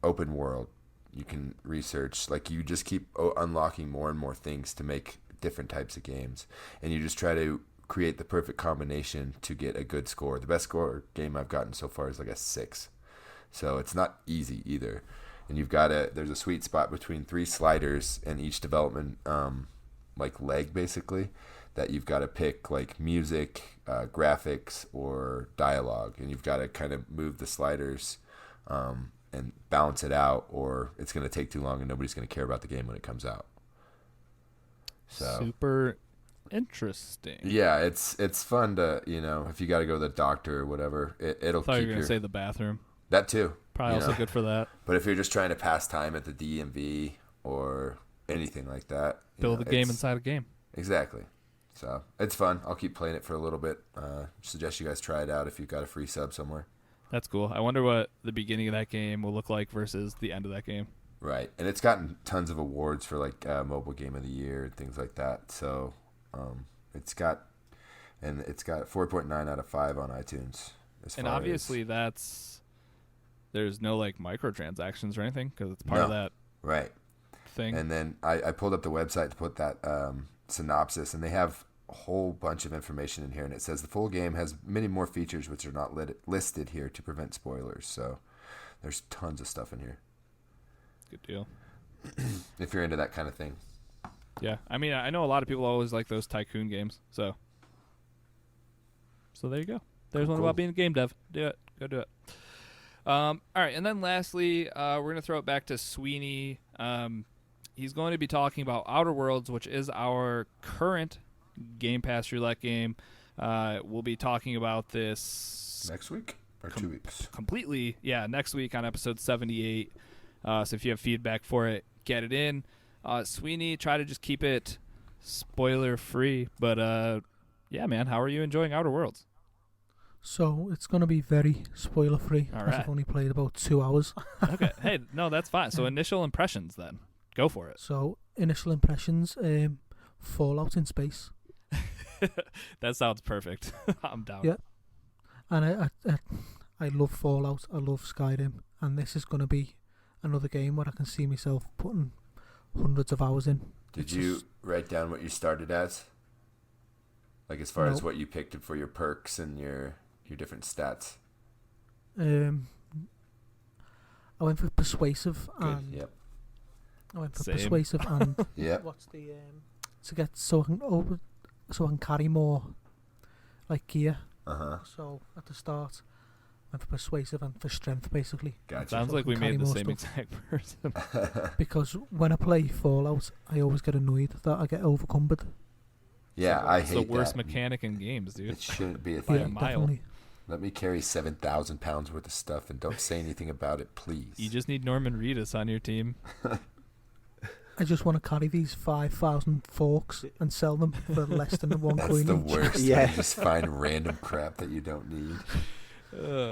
open world. You can research, like, you just keep unlocking more and more things to make different types of games, and you just try to create the perfect combination to get a good score. The best score game I've gotten so far is like a 6. So it's not easy either. And there's a sweet spot between 3 sliders in each development like leg basically, that you've got to pick like music, graphics, or dialogue, and you've got to kind of move the sliders and balance it out, or it's going to take too long and nobody's going to care about the game when it comes out. So super interesting. yeah, it's fun to, if you got to go to the doctor or whatever, it'll I thought keep you were going to say the bathroom. that too. Probably also good for that. But if you're just trying to pass time at the DMV or anything like that, Build a game inside a game. Exactly. So it's fun. I'll keep playing it for a little bit. Suggest you guys try it out if you've got a free sub somewhere. That's cool. I wonder what the beginning of that game will look like versus the end of that game. Right, and it's gotten tons of awards for like mobile game of the year and things like that. So it's got 4.9 out of 5 on iTunes. And obviously there's no like microtransactions or anything because it's part of that right thing. And then I pulled up the website to put that synopsis, and they have a whole bunch of information in here, and it says the full game has many more features which are not listed here to prevent spoilers. So there's tons of stuff in here. Good deal. If you're into that kind of thing. Yeah, I mean, I know a lot of people always like those tycoon games, so there you go. There's one about being a game dev. Do it. Go do it. All right, and then lastly, we're going to throw it back to Sweeney. He's going to be talking about Outer Worlds, which is our current Game Pass roulette game. We'll be talking about this next week or 2 weeks. Completely, yeah, next week on episode 78. So if you have feedback for it, get it in. Sweeney, try to just keep it spoiler-free. But, yeah, man, how are you enjoying Outer Worlds? So it's going to be very spoiler-free. All as right. I've only played about 2 hours. Okay, hey, no, that's fine. So initial impressions then. Go for it. So initial impressions, Fallout in space. That sounds perfect. I'm down. Yeah. And I love Fallout. I love Skyrim. And this is going to be another game where I can see myself putting hundreds of hours in. Did you write down what you started as? Like as far as what you picked for your perks and your different stats? I went for persuasive. Good. And Yep. I went for Same. persuasive and Yep. what's the to get so I can carry more like gear. So at the start, I went for persuasive and for strength basically. Gotcha. Sounds So like I we can carry made the more same stuff. exact person. Because when I play Fallout, I always get annoyed that I get overcumbered. Yeah, I It's hate the worst that. mechanic in games, dude. It shouldn't be a By a thing. mile. Definitely. Let me carry 7,000 pounds worth of stuff and don't say anything about it, please. You just need Norman Reedus on your team. I just want to carry these 5,000 forks and sell them for less than one That's coin the each. worst. Yeah. You just find random crap that you don't need.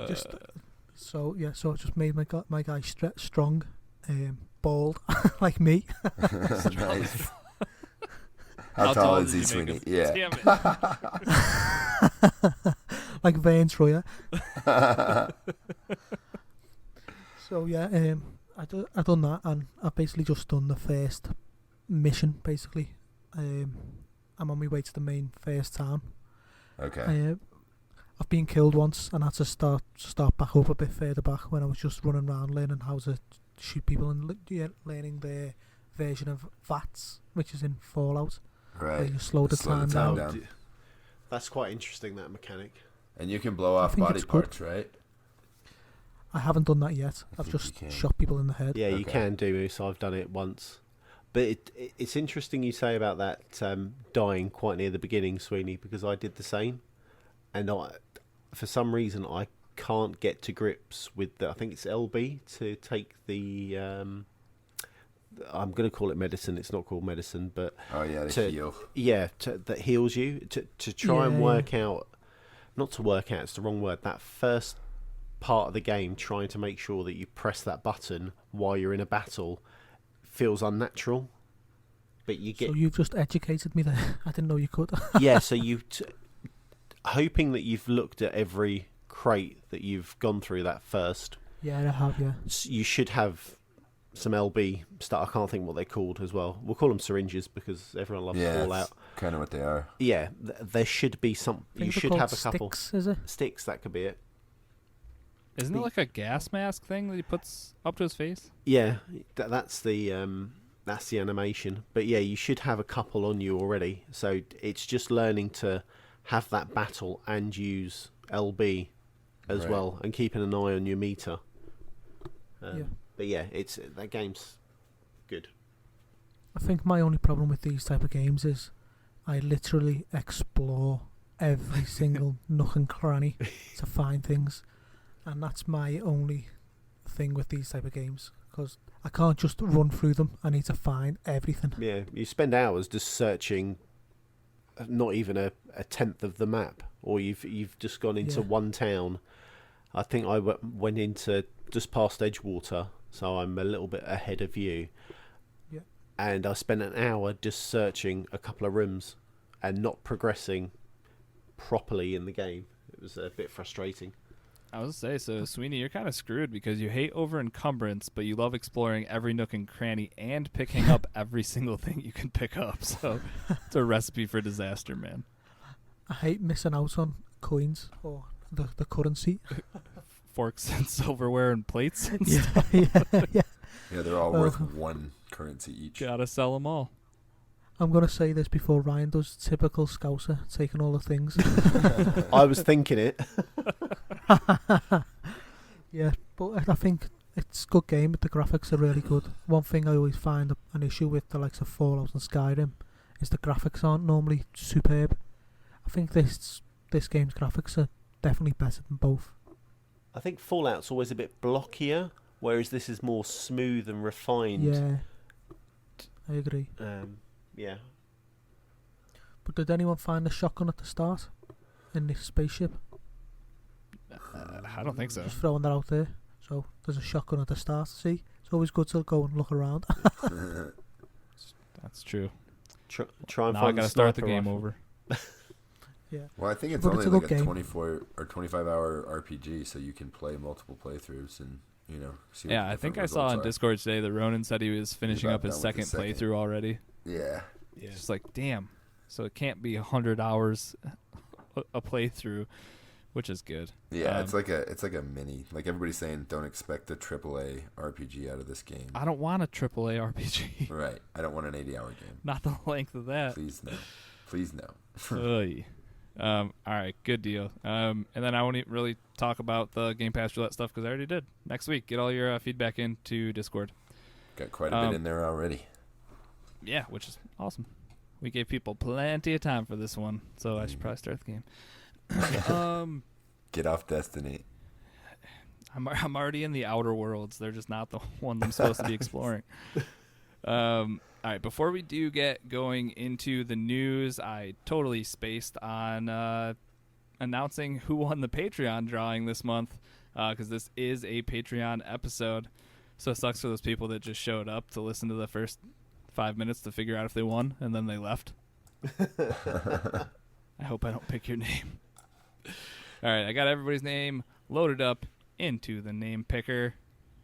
Just so I just made my guy strong, bald like me. Nice. How tall is he, did you make Sweeney? him? Yeah. Damn it. Like Vane Troyer. So yeah, I done that, and I've basically just done the first mission. Basically, I'm on my way to the main first town. Okay. I've been killed once, and had to start back up a bit further back when I was just running around learning how to shoot people and learning their version of VATS, which is in Fallout. Where Right. you slow the Slow the time time down. down. That's quite interesting, that mechanic. And you can blow off think body it's good. parts, right? I haven't done that yet. I I've think you just can. shot people in the head. Yeah, you Okay. can do Moose. I've done it once. But it's interesting you say about that dying quite near the beginning, Sweeney, because I did the same. And for some reason, I can't get to grips with I think it's LB to take the... I'm going to call it medicine. It's not called medicine, but... Oh, yeah, the to- heal. Yeah, that heals you. To try and Yeah, work out... Not to work out, it's the wrong word. That first part of the game, trying to make sure that you press that button while you're in a battle, feels unnatural. But you get... So you've just educated me there. I didn't know you could. Yeah, so hoping that you've looked at every crate that you've gone through that first, Yeah, I have, yeah. you should have some LB stuff. I can't think what they're called as well. We'll call them syringes because everyone loves Yeah, Fallout. kind of what they are. Yeah, there should be some. I think You they're should called have a couple sticks, is it? sticks. That could be it. Isn't it like a gas mask thing that he puts up to his face? Yeah, that's the animation. But yeah, you should have a couple on you already. So it's just learning to have that battle and use LB as Right. well, and keeping an eye on your meter. Yeah. But yeah, that game's good. I think my only problem with these type of games is I literally explore every single nook and cranny to find things, and that's my only thing with these type of games, because I can't just run through them. I need to find everything. Yeah, you spend hours just searching not even a tenth of the map, or you've just gone into Yeah. one town. I think I went into just past Edgewater, so I'm a little bit ahead of you. Yeah. And I spent an hour just searching a couple of rooms and not progressing properly in the game. It was a bit frustrating. I was gonna say, so Sweeney, you're kind of screwed because you hate over encumbrance, but you love exploring every nook and cranny and picking up every single thing you can pick up. So it's a recipe for disaster, man. I hate missing out on coins or the currency. Forks and silverware and plates and yeah, stuff. yeah. Yeah, they're all worth one currency each. Gotta sell them all. I'm gonna say this before Ryan does. Typical Scouser, taking all the things. I was thinking it. Yeah, but I think it's a good game. The graphics are really good. One thing I always find an issue with the likes of Fallout and Skyrim is the graphics aren't normally superb. I think this game's graphics are definitely better than both. I think Fallout's always a bit blockier, whereas this is more smooth and refined. Yeah, I agree. Yeah. But did anyone find the shotgun at the start in this spaceship? I don't think so. Just throwing that out there. So there's a shotgun at the start. See, it's always good to go and look around. That's true. Try and Now I find gotta start the sniper game rifle. over. Yeah. Well, I think it's But only it's a like good a game. 24 or 25 hour RPG, so you can play multiple playthroughs and see. What Yeah, the I think different I saw results on are. Discord today that Ronan said he was finishing about up his done with the second second. playthrough already. Yeah, Yeah. It's just like, damn. So it can't be 100 hours a playthrough, which is good. yeah. It's like a mini. Like everybody's saying, don't expect a AAA RPG out of this game. I don't want a AAA RPG. Right. I don't want an 80-hour game. Not the length of that. Please no. Please no. Oy. All right, good deal. And then I won't really talk about the Game Pass Roulette stuff because I already did. Next week, get all your feedback into Discord. Got quite a bit in there already. Yeah, which is awesome. We gave people plenty of time for this one, so I should probably start the game. Get off Destiny. I'm already in the Outer Worlds. They're just not the ones I'm supposed to be exploring. All right, before we do get going into the news, I totally spaced on announcing who won the Patreon drawing this month, because this is a Patreon episode. So it sucks for those people that just showed up to listen to the first 5 minutes to figure out if they won, and then they left. I hope I don't pick your name. All right, I got everybody's name loaded up into the name picker.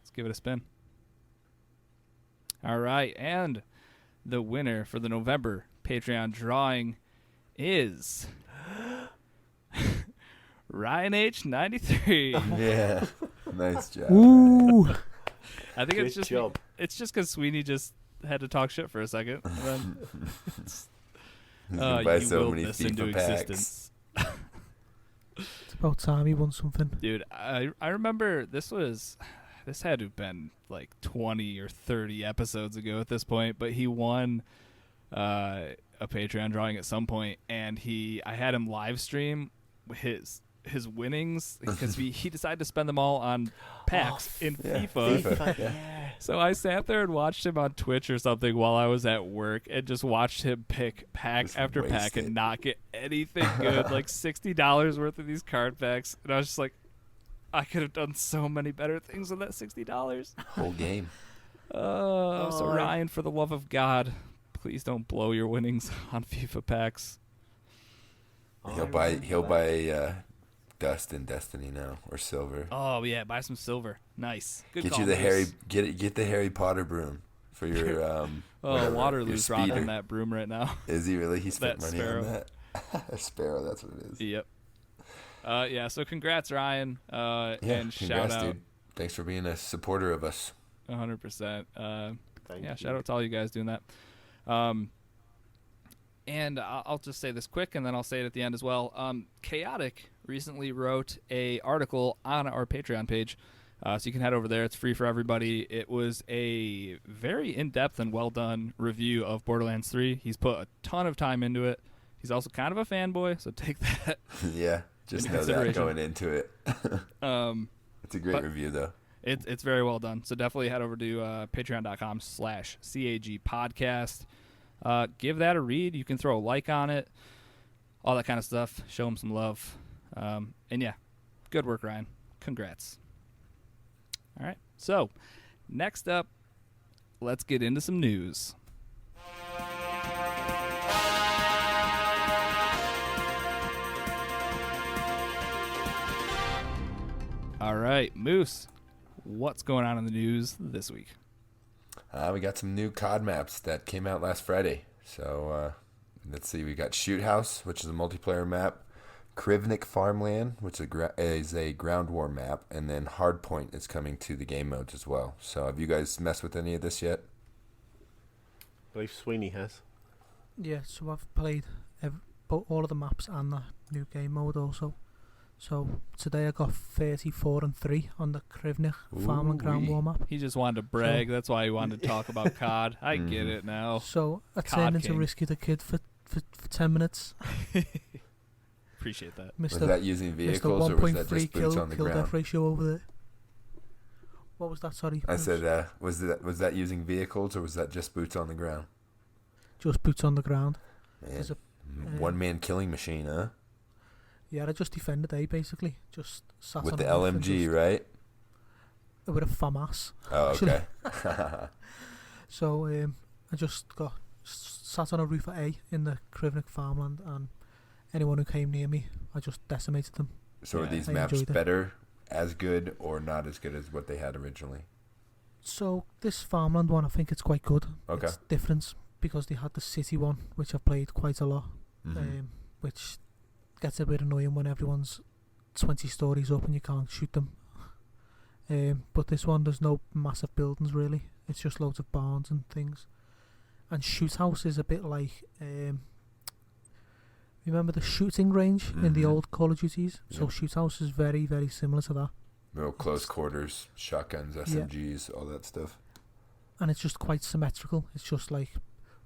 Let's give it a spin. All right, and the winner for the November Patreon drawing is Ryan H93. Yeah. Nice job. Ooh, I think Good it's just job. it's just because Sweeney just had to talk shit for a second. And then He's gonna buy you so willed many this into FIFA packs. existence. it's about time he won something. Dude, I remember this had to have been like 20 or 30 episodes ago at this point, but he won a Patreon drawing at some point, and I had him live stream his winnings because he decided to spend them all on packs in FIFA. FIFA, yeah. So I sat there and watched him on Twitch or something while I was at work and just watched him pick pack Just after waste pack it. and not get anything good, like $60 worth of these card packs. And I was just like, I could have done so many better things with that $60. Whole game. So Ryan, for the love of God, please don't blow your winnings on FIFA packs. He'll buy dust in Destiny now, or silver. Oh yeah, buy some silver. Nice. Good Get call, you the Moose. get the Harry Potter broom for your Oh, whatever, Waterloo's your rocking speeder. that broom right now. Is he really? He spent That money sparrow. on that. A sparrow, that's what it is. Yep. Yeah. So congrats, Ryan. Yeah, And shout congrats, out dude. Thanks for being a supporter of us. 100%. Thank Yeah. you. Shout out to all you guys doing that. And I'll just say this quick, and then I'll say it at the end as well. Chaotic recently wrote a article on our Patreon page, so you can head over there. It's free for everybody. It was a very in-depth and well-done review of Borderlands 3. He's put a ton of time into it. He's also kind of a fanboy, so take that. Yeah, just In know that consideration. going into it. It's a great but- review, though. It's very well done. So definitely head over to patreon.com/CAG podcast. Give that a read. You can throw a like on it, all that kind of stuff. Show him some love. And yeah, good work, Ryan. Congrats. All right. So next up, let's get into some news. All right, Moose, what's going on in the news this week? We got some new COD maps that came out last Friday. So let's see. We got Shoot House, which is a multiplayer map. Krivnik Farmland, which is a ground war map. And then Hardpoint is coming to the game modes as well. So have you guys messed with any of this yet? I believe Sweeney has. Yeah, so I've played all of the maps and the new game mode also. So today I got 34 and 3 on the Krivnik Farmland Ground Ooh-wee. War map. He just wanted to brag. That's why he wanted to talk about COD. I get it now. So I COD turned into King. Risky the Kid for 10 minutes. Appreciate that. Was Mr. that using Mr. vehicles or was that 1.3 just boots on the kill ground? death ratio over there. What was that? Sorry. I said, was that using vehicles or was that just boots on the ground? Just boots on the ground. Man, There's a- one man killing machine, huh? Yeah, I just defended basically. Just sat With on the a roof and LMG, just- right? With a FAMAS. Oh, actually. okay. So I just sat on a roof at A in the Krivnik Farmland, and anyone who came near me, I just decimated them. So are Yeah, these I maps enjoyed it. better, as good, or not as good as what they had originally? So this Farmland one, I think it's quite good. Okay. It's different because they had the city one, which I've played quite a lot, Mhm. which gets a bit annoying when everyone's 20 stories up and you can't shoot them. But this one, there's no massive buildings really. It's just loads of barns and things. And Shoot House is a bit like, remember the shooting range in the Mhm. old Call of Duties? So Yep. Shoot House is very, very similar to that. Real close quarters, shotguns, SMGs, all that stuff. And it's just quite symmetrical. It's just like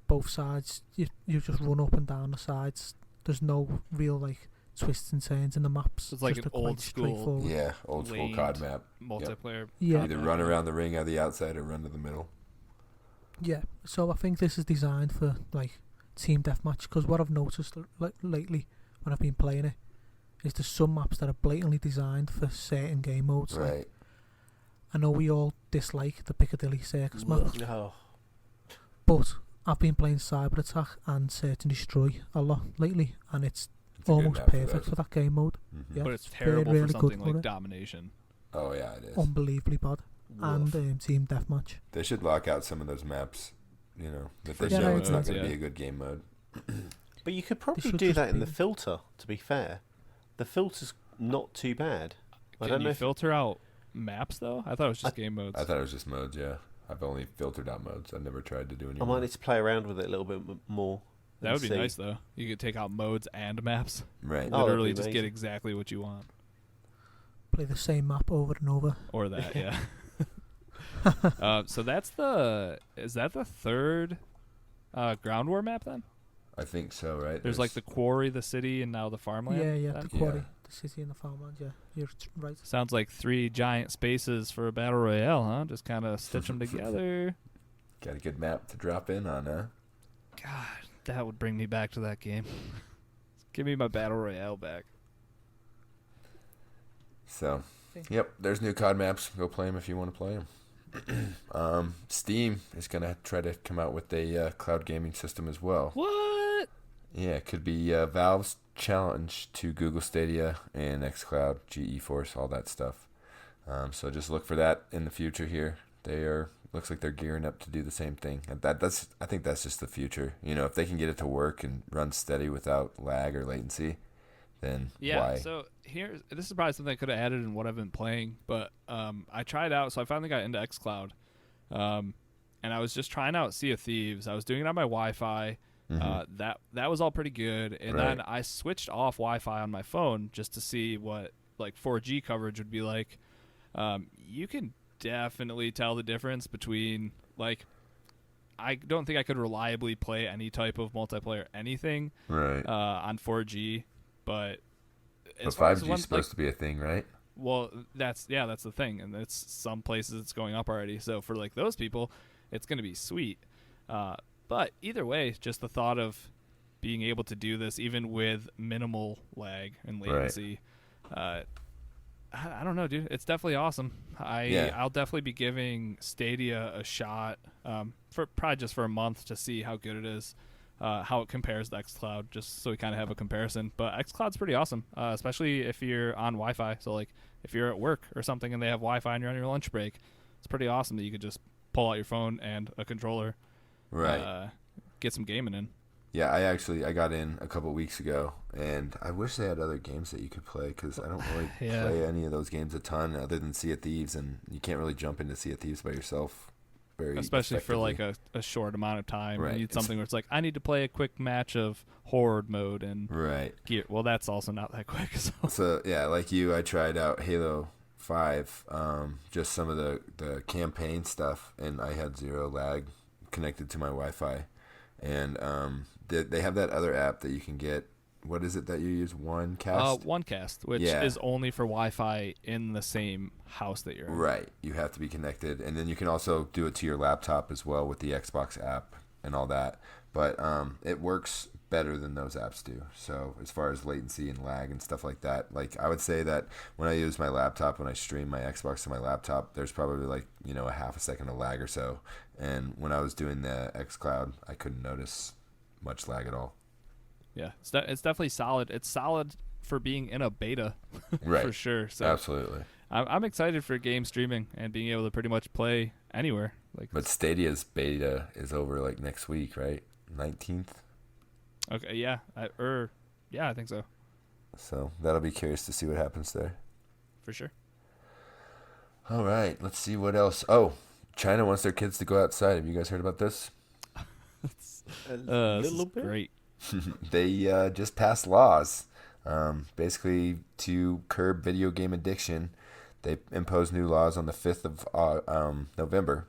both sides, you just run up and down the sides. There's no real like twists and turns in the maps. It's like just an a quite old school- straightforward- Yeah, old school Lanes. COD map. Multiplayer. Yeah. Either run around the ring on the outside or run to the middle. Yeah, so I think this is designed for like team deathmatch, because what I've noticed lately when I've been playing it is there's some maps that are blatantly designed for certain game modes. Like, Right. I know we all dislike the Piccadilly Circus map, Oh, but I've been playing Cyber Attack and Search and Destroy a lot lately, and it's It's a good almost map for perfect for those. that game mode. Mhm. Yeah. But it's very, terrible really for good something for like it. Domination. Oh, yeah, it is. Unbelievably bad. woof. And team deathmatch. They should lock out some of those maps, that they For know sure. it's not going to Yeah. be a good game mode. But you could probably should do just that in be- the filter, to be fair. The filter's not too bad. I Can don't know you if filter out maps though? I thought it was just game modes. I thought it was just modes, yeah. I've only filtered out modes. I've never tried to do any I might more. need to play around with it a little bit more. That and would be see. nice though. You could take out modes and maps. Right. Oh, that'd Literally be just get amazing. exactly what you want. Play the same map over and over. Or that, yeah. So that's is that the third ground war map then? I think so, right? There's like the quarry, the city, and now the farmland. Yeah, then? the quarry, Yeah. the city and the farmland. Yeah, you're right. Sounds like 3 giant spaces for a battle royale, huh? Just kind of stitch them together. Got a good map to drop in on, huh? God, that would bring me back to that game. Give me my battle royale back. So, yep, there's new COD maps. Go play them if you want to play them. Steam is going to try to come out with a cloud gaming system as well. What? Yeah, it could be Valve's challenge to Google Stadia and xCloud, GeForce, all that stuff. So just look for that in the future here. Looks like they're gearing up to do the same thing. And I think that's just the future. If they can get it to work and run steady without lag or latency, then why? So this is probably something I could have added in what I've been playing, but I tried out. So I finally got into xCloud, and I was just trying out Sea of Thieves. I was doing it on my Wi-Fi. That was all pretty good, and then I switched off Wi-Fi on my phone just to see what like 4G coverage would be like. You can definitely tell the difference between like I don't think I could reliably play any type of multiplayer anything on 4G, but 5G is supposed to be a thing, right? Well, that's the thing, and it's some places it's going up already. So for like those people, it's going to be sweet. But either way, just the thought of being able to do this even with minimal lag and latency, I don't know, dude. It's definitely awesome. I'll definitely be giving Stadia a shot for probably just for a month to see how good it is, how it compares to xCloud, just so we kind of have a comparison. But xCloud's pretty awesome, especially if you're on Wi-Fi. So like if you're at work or something and they have Wi-Fi and you're on your lunch break, it's pretty awesome that you could just pull out your phone and a controller, get some gaming in. Yeah, I got in a couple weeks ago, and I wish they had other games that you could play, because I don't really play any of those games a ton other than Sea of Thieves, and you can't really jump into Sea of Thieves by yourself very especially for like a short amount of time. You need something where it's like, I need to play a quick match of Horde mode and gear. Well, that's also not that quick. So yeah, like you, I tried out Halo 5, just some of the campaign stuff, and I had zero lag connected to my Wi-Fi. And they have that other app that you can get. What is it that you use? OneCast? OneCast, which is only for Wi-Fi in the same house that you're in. Right. You have to be connected. And then you can also do it to your laptop as well with the Xbox app and all that. But it works better than those apps do. So as far as latency and lag and stuff like that, like I would say that when I use my laptop, when I stream my Xbox to my laptop, there's probably like, a half a second of lag or so. And when I was doing the xCloud, I couldn't notice much lag at all. Yeah, it's definitely solid. It's solid for being in a beta, for sure. So absolutely. I'm excited for game streaming and being able to pretty much play anywhere. But Stadia's beta is over like next week, right? 19th. Okay, yeah, I think so. So that'll be curious to see what happens there. For sure. All right, let's see what else. Oh, China wants their kids to go outside. Have you guys heard about this? This is great. They just passed laws, basically to curb video game addiction. They imposed new laws on the 5th of November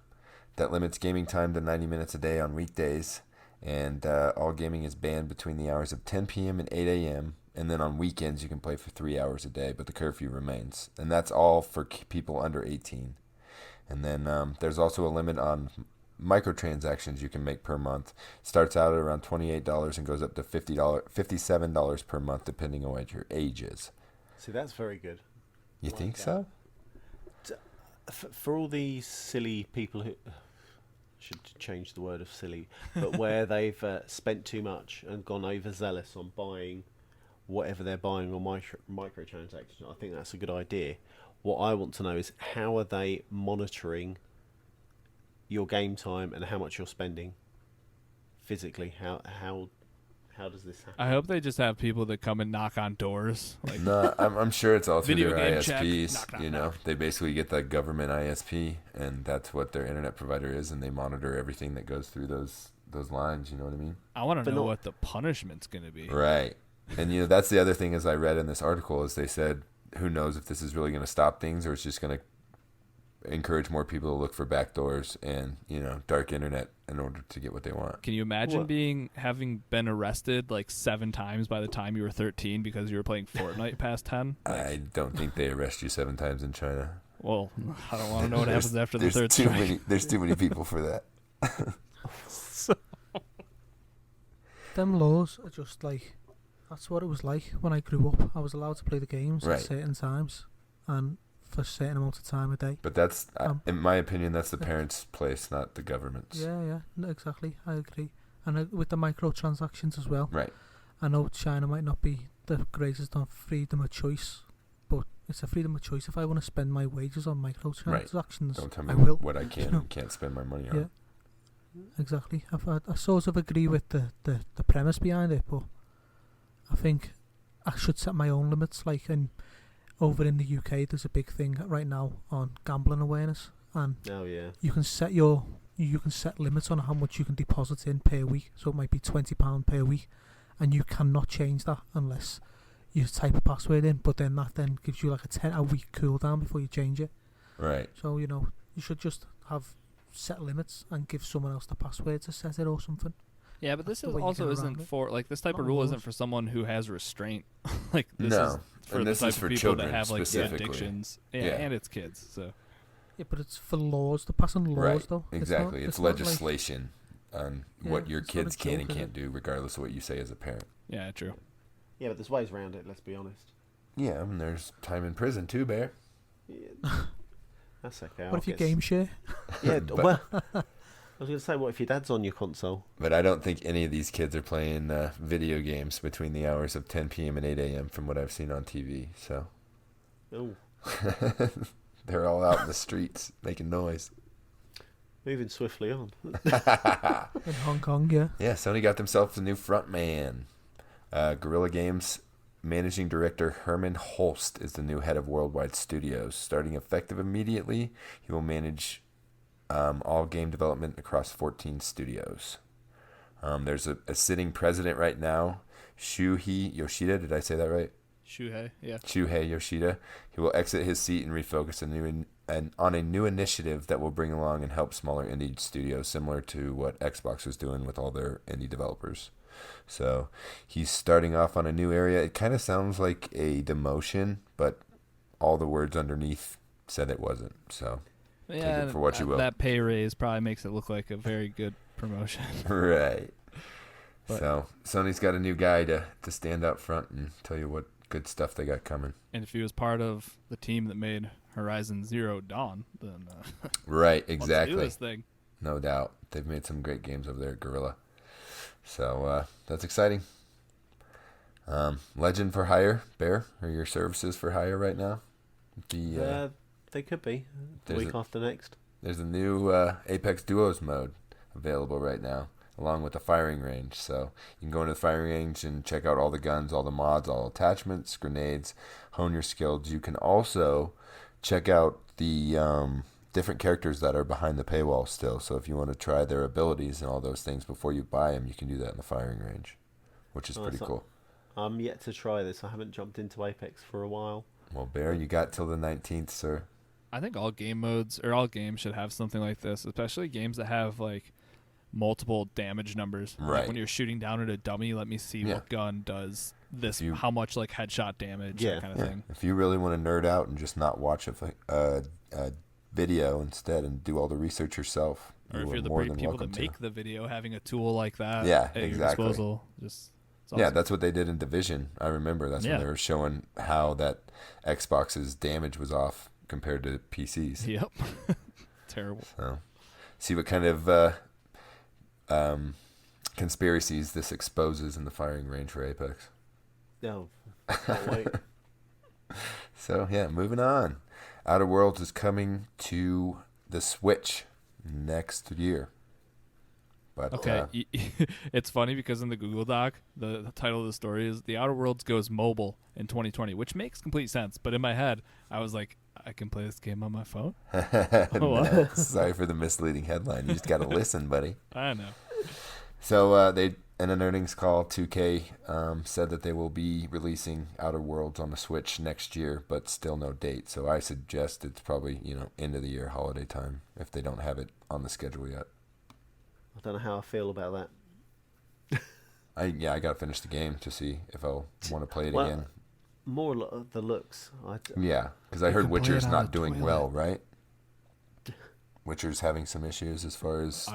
that limits gaming time to 90 minutes a day on weekdays, and all gaming is banned between the hours of 10 p.m. and 8 a.m., and then on weekends you can play for 3 hours a day, but the curfew remains. And that's all for people under 18. And then there's also a limit on microtransactions you can make per month. Starts out at around $28 and goes up to $57 per month, depending on what your age is. See, that's very good. You think so? For all these silly people who... should change the word of silly, but where they've spent too much and gone overzealous on buying whatever they're buying on microtransactions, I think that's a good idea. What I want to know is, how are they monitoring your game time and how much you're spending physically? How does this happen? I hope they just have people that come and knock on doors. Like, no, I'm sure it's all through video their game check. ISPs. Knock. They basically get the government ISP, and that's what their internet provider is, and they monitor everything that goes through those lines. You know what I mean? I want to know what the punishment's going to be. Right. And that's the other thing, as I read in this article, is they said, who knows if this is really going to stop things, or it's just going to encourage more people to look for backdoors and dark internet in order to get what they want. Can you imagine having been arrested like 7 times by the time you were 13 because you were playing Fortnite past 10? I don't think they arrest you 7 times in China. Well, I don't want to know what happens after the third strike. There's too many people for that. Them laws are just like, that's what it was like when I grew up. I was allowed to play the games at certain times and for a certain amount of time a day. But that's, in my opinion, that's the parents' place, not the government's. Yeah, no, exactly. I agree. And with the microtransactions as well. Right. I know China might not be the greatest on freedom of choice, but it's a freedom of choice. If I want to spend my wages on microtransactions, Don't tell me I will. what I can and can't spend my money on. Yeah. Exactly. I sort of agree with the premise behind it, but I think I should set my own limits. Like over in the UK, there's a big thing right now on gambling awareness, and Oh yeah. you can set limits on how much you can deposit in per week. So it might be £20 per week, and you cannot change that unless you type a password in. But then that gives you like a week cooldown before you change it. Right. So you should just have set limits and give someone else the password to set it or something. Yeah, but this That's the way you also get around isn't it. for like this type Not of rule laws. isn't for someone who has restraint. Like this No, is for and the this type is of for people children that have like specifically. addictions. Yeah, Yeah. and it's kids. So Yeah, but it's for laws. They're passing laws Right. though. Exactly. It's not like- legislation on Yeah, what your it's not a kids can and joke, is can't do, regardless of what you say as a parent. yeah, true. Yeah, but there's ways around it. Let's be honest. Yeah, and there's time in prison too, Bear. Yeah. That's okay. what if you game share? Yeah. But- Well, I was going to say, what if your dad's on your console? But I don't think any of these kids are playing video games between the hours of 10 p.m. and 8 a.m. from what I've seen on TV. So Oh, they're all out in the streets making noise. moving swiftly on. In Hong Kong, yeah. Yeah, Sony got themselves a new front man. Guerrilla Games managing director Herman Holst is the new head of Worldwide Studios. Starting effective immediately, he will manage all game development across 14 studios. There's a sitting president right now, Shuhei Yoshida. Did I say that right? Shuhei, yeah. Shuhei Yoshida. He will exit his seat and refocus on a new initiative that will bring along and help smaller indie studios, similar to what Xbox was doing with all their indie developers. So he's starting off on a new area. It kind of sounds like a demotion, but all the words underneath said it wasn't. So Yeah, it for what you will. That pay raise probably makes it look like a very good promotion. right. But- So Sony's got a new guy to stand out front and tell you what good stuff they got coming. And if he was part of the team that made Horizon Zero Dawn, then Right, let's do exactly. this thing. No doubt. They've made some great games over there at Guerrilla. So that's exciting. Legend for Hire, Bear, are your services for hire right now? They could be. The There's week a- after next. There's a new Apex Duos mode available right now, along with the firing range. So you can go into the firing range and check out all the guns, all the mods, all attachments, grenades, hone your skills. You can also check out the different characters that are behind the paywall still. So if you want to try their abilities and all those things before you buy them, you can do that in the firing range, which is Oh, pretty that's cool. I'm yet to try this. I haven't jumped into Apex for a while. Well, Bear, you got till the 19th, sir. I think all game modes or all games should have something like this, especially games that have like multiple damage numbers. Like Right. when you're shooting down at a dummy, let me see Yeah. what gun does this, If you- how much like headshot damage, Yeah. that kind of Yeah. thing. If you really want to nerd out and just not watch a video instead and do all the research yourself, Or you if are you're the more brave than people welcome that to. make the video, having a tool like that Yeah, at exactly. your disposal, just it's Yeah, awesome. that's what they did in Division. I remember that's Yeah. when they were showing how that Xbox's damage was off compared to PCs. Yep. Terrible. So, see what kind of conspiracies this exposes in the firing range for Apex. No, can't wait. So yeah, moving on. Outer Worlds is coming to the Switch next year. But Okay, it's funny because in the Google Doc, the title of the story is "The Outer Worlds goes mobile in 2020," which makes complete sense. But in my head, I was like, "I can play this game on my phone." no, sorry for the misleading headline. You just got to listen, buddy. I know. So they, in an earnings call, 2K said that they will be releasing Outer Worlds on the Switch next year, but still no date. So I suggest it's probably end of the year, holiday time, if they don't have it on the schedule yet. I don't know how I feel about that. I got to finish the game to see if I'll want to play it Well, again. More the looks. Yeah, because I You heard can play Witcher's it on not the doing toilet. well, right? Witcher's having some issues as far as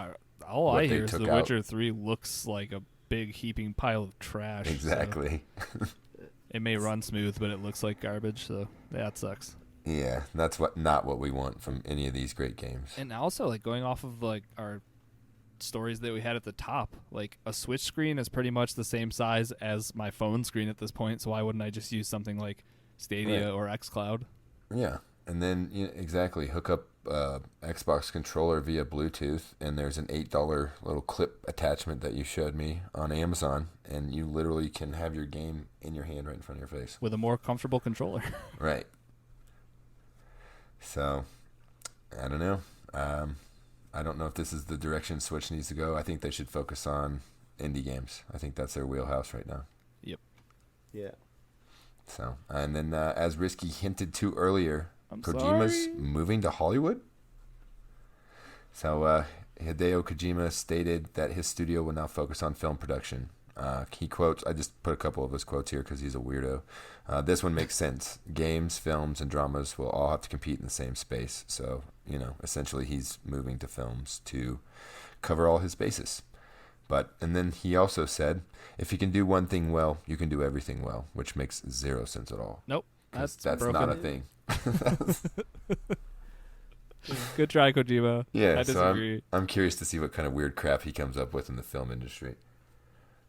All what I they hear is took The out. Witcher 3 looks like a big heaping pile of trash. so exactly. it may run smooth, but it looks like garbage. So that sucks. Yeah, that's not what we want from any of these great games. And also, like going off of like our stories that we had at the top. Like, a Switch screen is pretty much the same size as my phone screen at this point, so why wouldn't I just use something like Stadia or xCloud? Yeah, and then exactly hook up Xbox controller via Bluetooth, and there's an $8 little clip attachment that you showed me on Amazon, and you literally can have your game in your hand right in front of your face. With a more comfortable controller. Right. So, I don't know. I don't know if this is the direction Switch needs to go. I think they should focus on indie games. I think that's their wheelhouse right now. Yep. Yeah. So, and then as Risky hinted to earlier, I'm Kojima's sorry. moving to Hollywood. So Hideo Kojima stated that his studio will now focus on film production. He quotes, I just put a couple of his quotes here because he's a weirdo. This one makes sense. Games, films, and dramas will all have to compete in the same space. So, essentially he's moving to films to cover all his bases. And then he also said, if you can do one thing well, you can do everything well, which makes zero sense at all. Nope. 'Cause That's not broken. a thing. Good try, Kojima. Yeah, I so disagree. I'm curious to see what kind of weird crap he comes up with in the film industry.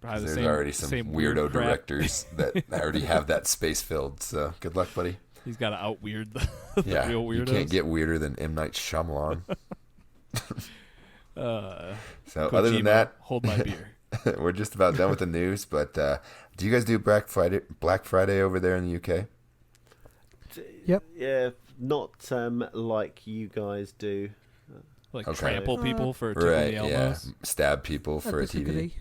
Probably 'Cause the there's same- already some same weirdo weird crap. directors that already have that space filled. So good luck, buddy. He's got to out weird the Yeah, real you weirdos. can't get weirder than M. Night Shyamalan. So other than Kojima, that, hold my beer. we're just about done with the news. But do you guys do Black Friday over there in the UK? Yep. Yeah, not like you guys do. Like Okay. trample people for Right, tickling the yeah. elbows. Stab people I for a TV. disagree.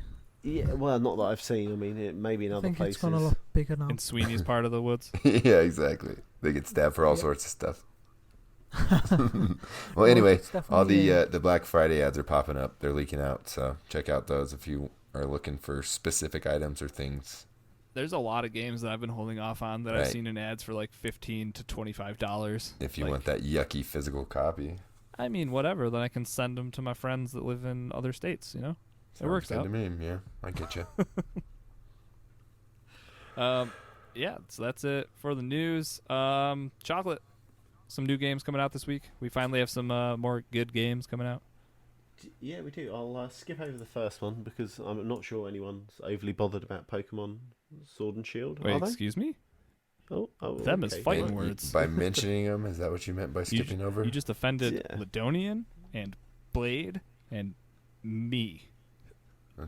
Yeah, well, not that I've seen. I mean, it maybe in I other think places. it's gone a lot bigger now. In Sweeney's part of the woods. Yeah, exactly. They get stabbed for all sorts of stuff. Well, Well, anyway, it's all definitely, the Black Friday ads are popping up. They're leaking out, so check out those if you are looking for specific items or things. There's a lot of games that I've been holding off on that I've Right. seen in ads for like $15 to $25. If you Like, want that yucky physical copy. I mean, whatever. Then I can send them to my friends that live in other states. It Sounds works good out. to me. Yeah, I get you. Yeah, so that's it for the news. Chocolate. Some new games coming out this week. We finally have some more good games coming out. Yeah, we do. I'll skip over the first one because I'm not sure anyone's overly bothered about Pokemon Sword and Shield. Wait, are they? excuse me? Oh, Them is okay. fighting And words. by mentioning them, is that what you meant by You skipping over? You just offended Yeah. Ledonian and Blade and me.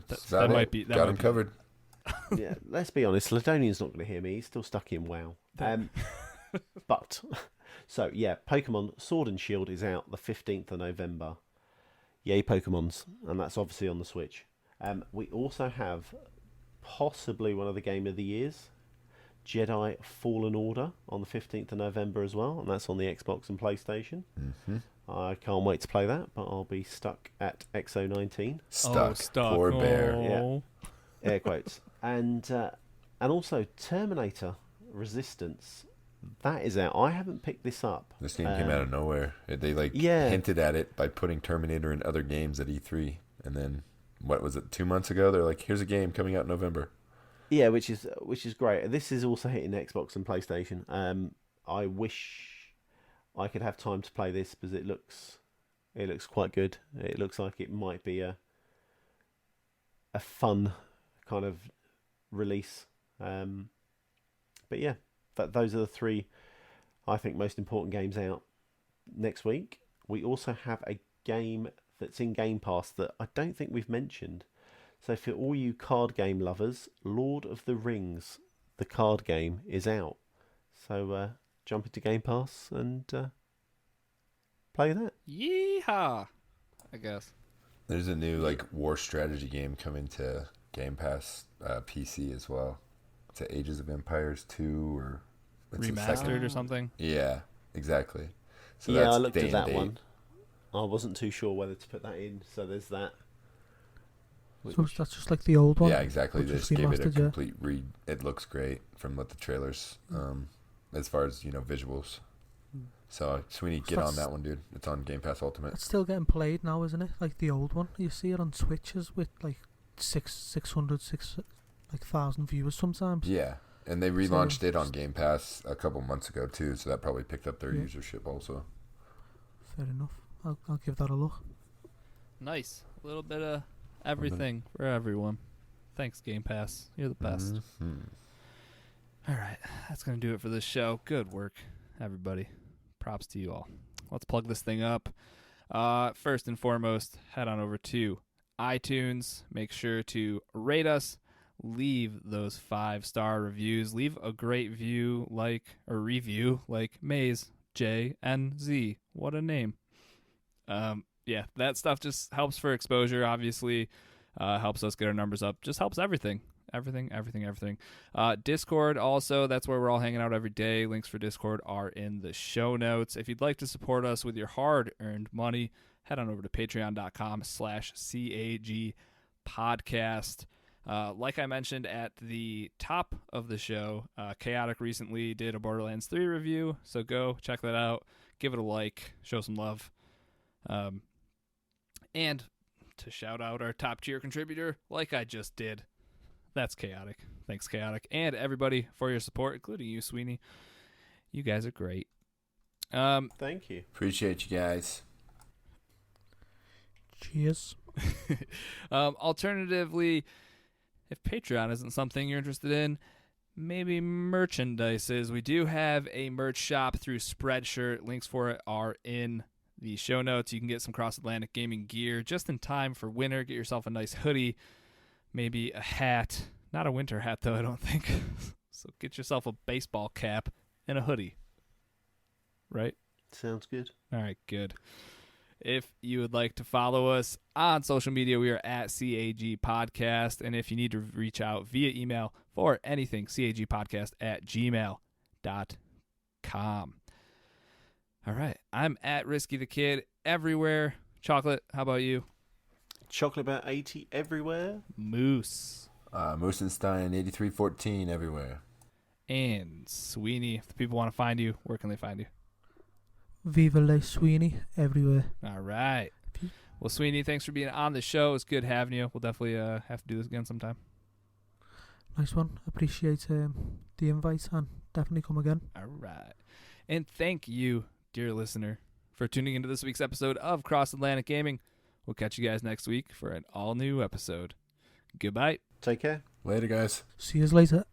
That's that about might it. be- that Got might him be- covered. Yeah, let's be honest. Ledonian's not going to hear me. He's still stuck in WoW. But so yeah, Pokemon Sword and Shield is out the 15th of November. Yay, Pokemons, and that's obviously on the Switch. We also have possibly one of the Game of the Years, Jedi Fallen Order, on the 15th of November as well, and that's on the Xbox and PlayStation. Mm-hmm. I can't wait to play that, but I'll be stuck at XO19. Stuck. Stuck. Poor bear. Oh. Air quotes. And also Terminator Resistance. That is out. I haven't picked this up. This game came out of nowhere. They yeah. hinted at it by putting Terminator in other games at E3, and then what was it? 2 months ago, they're like, "Here's a game coming out in November." Yeah, which is great. This is also hitting Xbox and PlayStation. I wish I could have time to play this because it looks quite good. It looks like it might be a fun kind of release. But yeah, those are the three I think most important games out next week. We also have a game that's in Game Pass that I don't think we've mentioned. So for all you card game lovers, Lord of the Rings, the card game, is out. So jump into Game Pass and play that. Yeehaw! I guess. There's a new war strategy game coming to Game Pass PC as well. It's Ages of Empires 2 or it's the Remastered second. or something. Yeah, exactly. So yeah, that's I looked day at and that date. one. I wasn't too sure whether to put that in. So there's that. So that's just like the old one. Yeah, exactly. Which They was just gave it a remastered, yeah. complete read. It looks great from what the trailers, as far as visuals. So Sweeney, get on that's- that one, dude. It's on Game Pass Ultimate. It's still getting played now, isn't it? Like the old one. You see it on Twitches with like 600,000 viewers sometimes. Yeah, and they relaunched it on Game Pass a couple months ago too, so that probably picked up their Yeah. usership also. Fair enough. I'll give that a look. Nice. A little bit of everything for everyone. Thanks, Game Pass. You're the best. Mhm. All right, that's going to do it for this show. Good work, everybody. Props to you all. Let's plug this thing up. First and foremost, head on over to iTunes. Make sure to rate us. Leave those 5-star reviews. Leave a great review like Maze JNZ. What a name. Yeah, that stuff just helps for exposure, obviously. Helps us get our numbers up. Just helps everything. Everything. Discord also, that's where we're all hanging out every day. Links for Discord are in the show notes. If you'd like to support us with your hard-earned money, head on over to patreon.com/CAG podcast. Like I mentioned at the top of the show, Chaotic recently did a Borderlands 3 review, so go check that out. Give it a like. Show some love. And to shout out our top-tier contributor, like I just did, that's Chaotic. Thanks, Chaotic. And everybody for your support, including you, Sweeney. You guys are great. Thank you. Appreciate you guys. Cheers. Alternatively, if Patreon isn't something you're interested in, maybe merchandise is. We do have a merch shop through Spreadshirt. Links for it are in the show notes. You can get some Cross-Atlantic Gaming gear just in time for winter. Get yourself a nice hoodie, maybe a hat. Not a winter hat, though, I don't think. So get yourself a baseball cap and a hoodie. Right? Sounds good. All right, good. If you would like to follow us on social media, we are at CAG Podcast. And if you need to reach out via email for anything, cagpodcast@gmail.com. All right. I'm at Risky the Kid everywhere. Chocolate, how about you? Chocolate about 80 everywhere. Moose. Moosenstein 8314 everywhere. And Sweeney. If the people want to find you, where can they find you? Viva Le Sweeney everywhere. All right. Well, Sweeney, thanks for being on the show. It's good having you. We'll definitely have to do this again sometime. Nice one. Appreciate the invite and definitely come again. All right. And thank you, dear listener, for tuning into this week's episode of Cross Atlantic Gaming. We'll catch you guys next week for an all-new episode. Goodbye. Take care. Later, guys. See you later.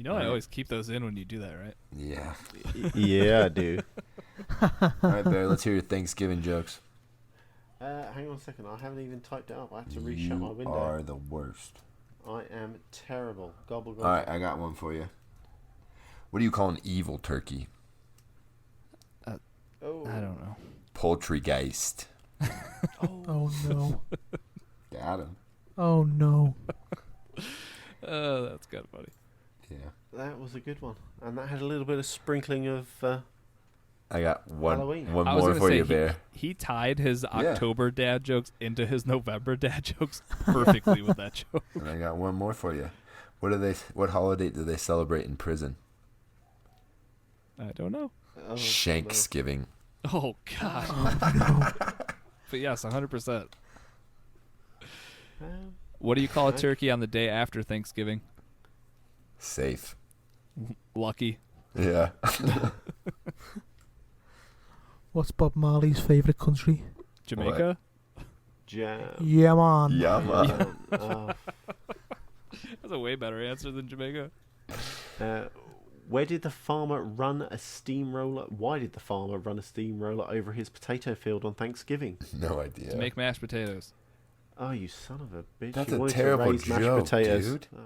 I always keep those in when you do that, right? Yeah. Yeah, I do. All right, Bear, let's hear your Thanksgiving jokes. Hang on a second. I haven't even typed it up. I have to reshut my You window. are the worst. I am terrible. Gobble, gobble. All right, I got one for you. What do you call an evil turkey? Oh. I don't know. Poultrygeist. Oh no. Got him. Oh no. Oh, that's kind of funny. Yeah. That was a good one. And that had a little bit of sprinkling of... I got one Halloween. one I was more gonna for say, you, Bear. He tied his October dad jokes into his November dad jokes perfectly with that joke. And I got one more for you. What holiday do they celebrate in prison? I don't know. Oh, Shanksgiving. Oh, God. Oh no. But yes, 100%. no. What do you call a Okay. turkey on the day after Thanksgiving? Safe. Lucky. Yeah. What's Bob Marley's favourite country? Jamaica? Jam. Yeah, man. Yeah, man. That's a way better answer than Jamaica. Where did the farmer run a steamroller? Why did the farmer run a steamroller over his potato field on Thanksgiving? No idea. To make mashed potatoes. Oh, you son of a bitch! That's you a wanted terrible to raise mashed joke, potatoes. dude. Oh.